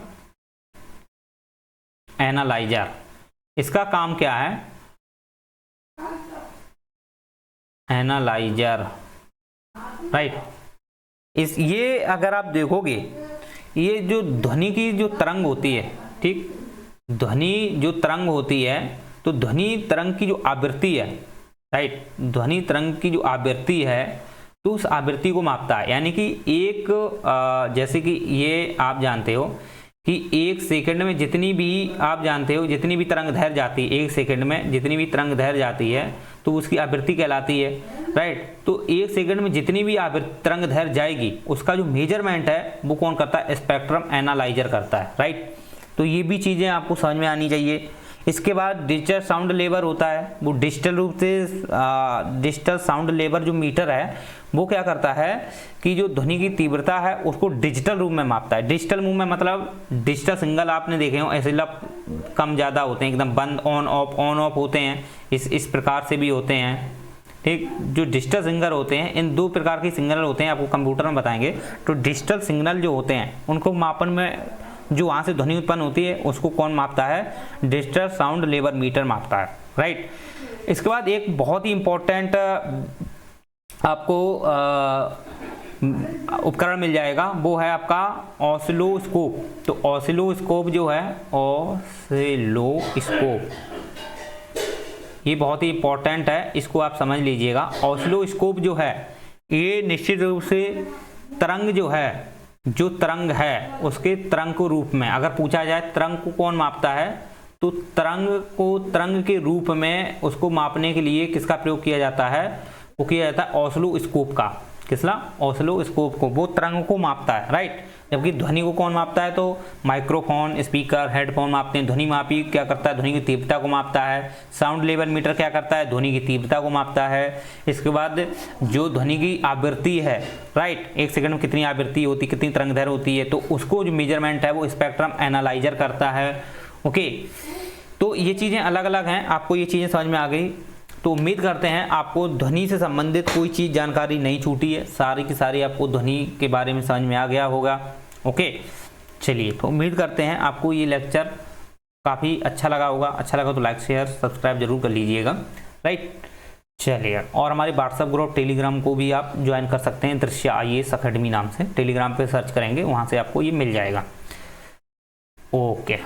एनालाइजर, इसका काम क्या है, एनालाइजर, राइट। ये अगर आप देखोगे, ये जो ध्वनि की जो तरंग होती है, ठीक, ध्वनि जो तरंग होती है, तो ध्वनि तरंग की जो आवृत्ति है, राइट, ध्वनि तरंग की जो आवृत्ति है तो उस आवृत्ति को मापता है। यानी कि एक जैसे कि ये आप जानते हो कि एक सेकंड में जितनी भी आप जानते हो जितनी भी तरंग दैर्घ्य जाती है, एक सेकंड में जितनी भी तरंग दैर्घ्य जाती है तो उसकी आवृत्ति कहलाती है, राइट। तो एक सेकंड में जितनी भी तरंग दैर्घ्य जाएगी उसका जो मेजरमेंट है वो कौन करता है, स्पेक्ट्रम एनालाइजर करता है, राइट। तो ये भी चीज़ें आपको समझ में आनी चाहिए। इसके बाद डिजिटल साउंड लेवल होता है, वो डिजिटल रूप से डिजिटल साउंड लेवल जो मीटर है वो क्या करता है कि जो ध्वनि की तीव्रता है उसको डिजिटल रूप में मापता है। डिजिटल रूप में मतलब डिजिटल सिग्नल आपने देखे हो, ऐसे कम ज़्यादा होते हैं, एकदम बंद ऑन ऑफ होते हैं, इस प्रकार से भी होते हैं, ठीक। जो डिजिटल सिग्नल होते हैं, इन दो प्रकार के सिग्नल होते हैं, आपको कंप्यूटर में बताएंगे। तो डिजिटल सिग्नल जो होते हैं उनको मापन में जो वहाँ से ध्वनि उत्पन्न होती है उसको कौन मापता है, डिजिटल साउंड लेवल मीटर मापता है, राइट। इसके बाद एक बहुत ही इंपॉर्टेंट आपको उपकरण मिल जाएगा, वो है आपका ऑसिलोस्कोप। तो ऑसिलोस्कोप जो है, ऑसिलोस्कोप, ये बहुत ही इंपॉर्टेंट है, इसको आप समझ लीजिएगा। ऑसिलोस्कोप जो है ये निश्चित रूप से तरंग जो है, जो तरंग है उसके तरंग को रूप में अगर पूछा जाए तरंग को कौन मापता है, तो तरंग को तरंग के रूप में उसको मापने के लिए किसका प्रयोग किया जाता है, वो किया जाता है ऑसिलोस्कोप का। किसला, ऑसिलोस्कोप को, वो तरंग को मापता है, राइट। जबकि ध्वनि को कौन मापता है, तो माइक्रोफोन, स्पीकर, हेडफोन मापते हैं। ध्वनि मापी क्या करता है, ध्वनि की तीव्रता को मापता है। साउंड लेवल मीटर क्या करता है, ध्वनि की तीव्रता को मापता है। इसके बाद जो ध्वनि की आवृत्ति है, राइट, एक सेकंड में कितनी आवृत्ति होती है, कितनी तरंग दैर्घ्य होती है, तो उसको जो मेजरमेंट है वो स्पेक्ट्रम एनालाइजर करता है, ओके। तो ये चीज़ें अलग अलग हैं, आपको ये चीज़ें समझ में आ गई। तो उम्मीद करते हैं आपको ध्वनि से संबंधित कोई चीज़ जानकारी नहीं छूटी है, सारी की सारी आपको ध्वनि के बारे में समझ में आ गया होगा, ओके। चलिए, तो उम्मीद करते हैं आपको ये लेक्चर काफ़ी अच्छा लगा होगा। अच्छा लगा तो लाइक शेयर सब्सक्राइब जरूर कर लीजिएगा, राइट। चलिए, और हमारे व्हाट्सएप ग्रुप टेलीग्राम को भी आप ज्वाइन कर सकते हैं, दृश्य IAS अकेडमी नाम से। टेलीग्राम पे सर्च करेंगे, वहाँ से आपको ये मिल जाएगा, ओके।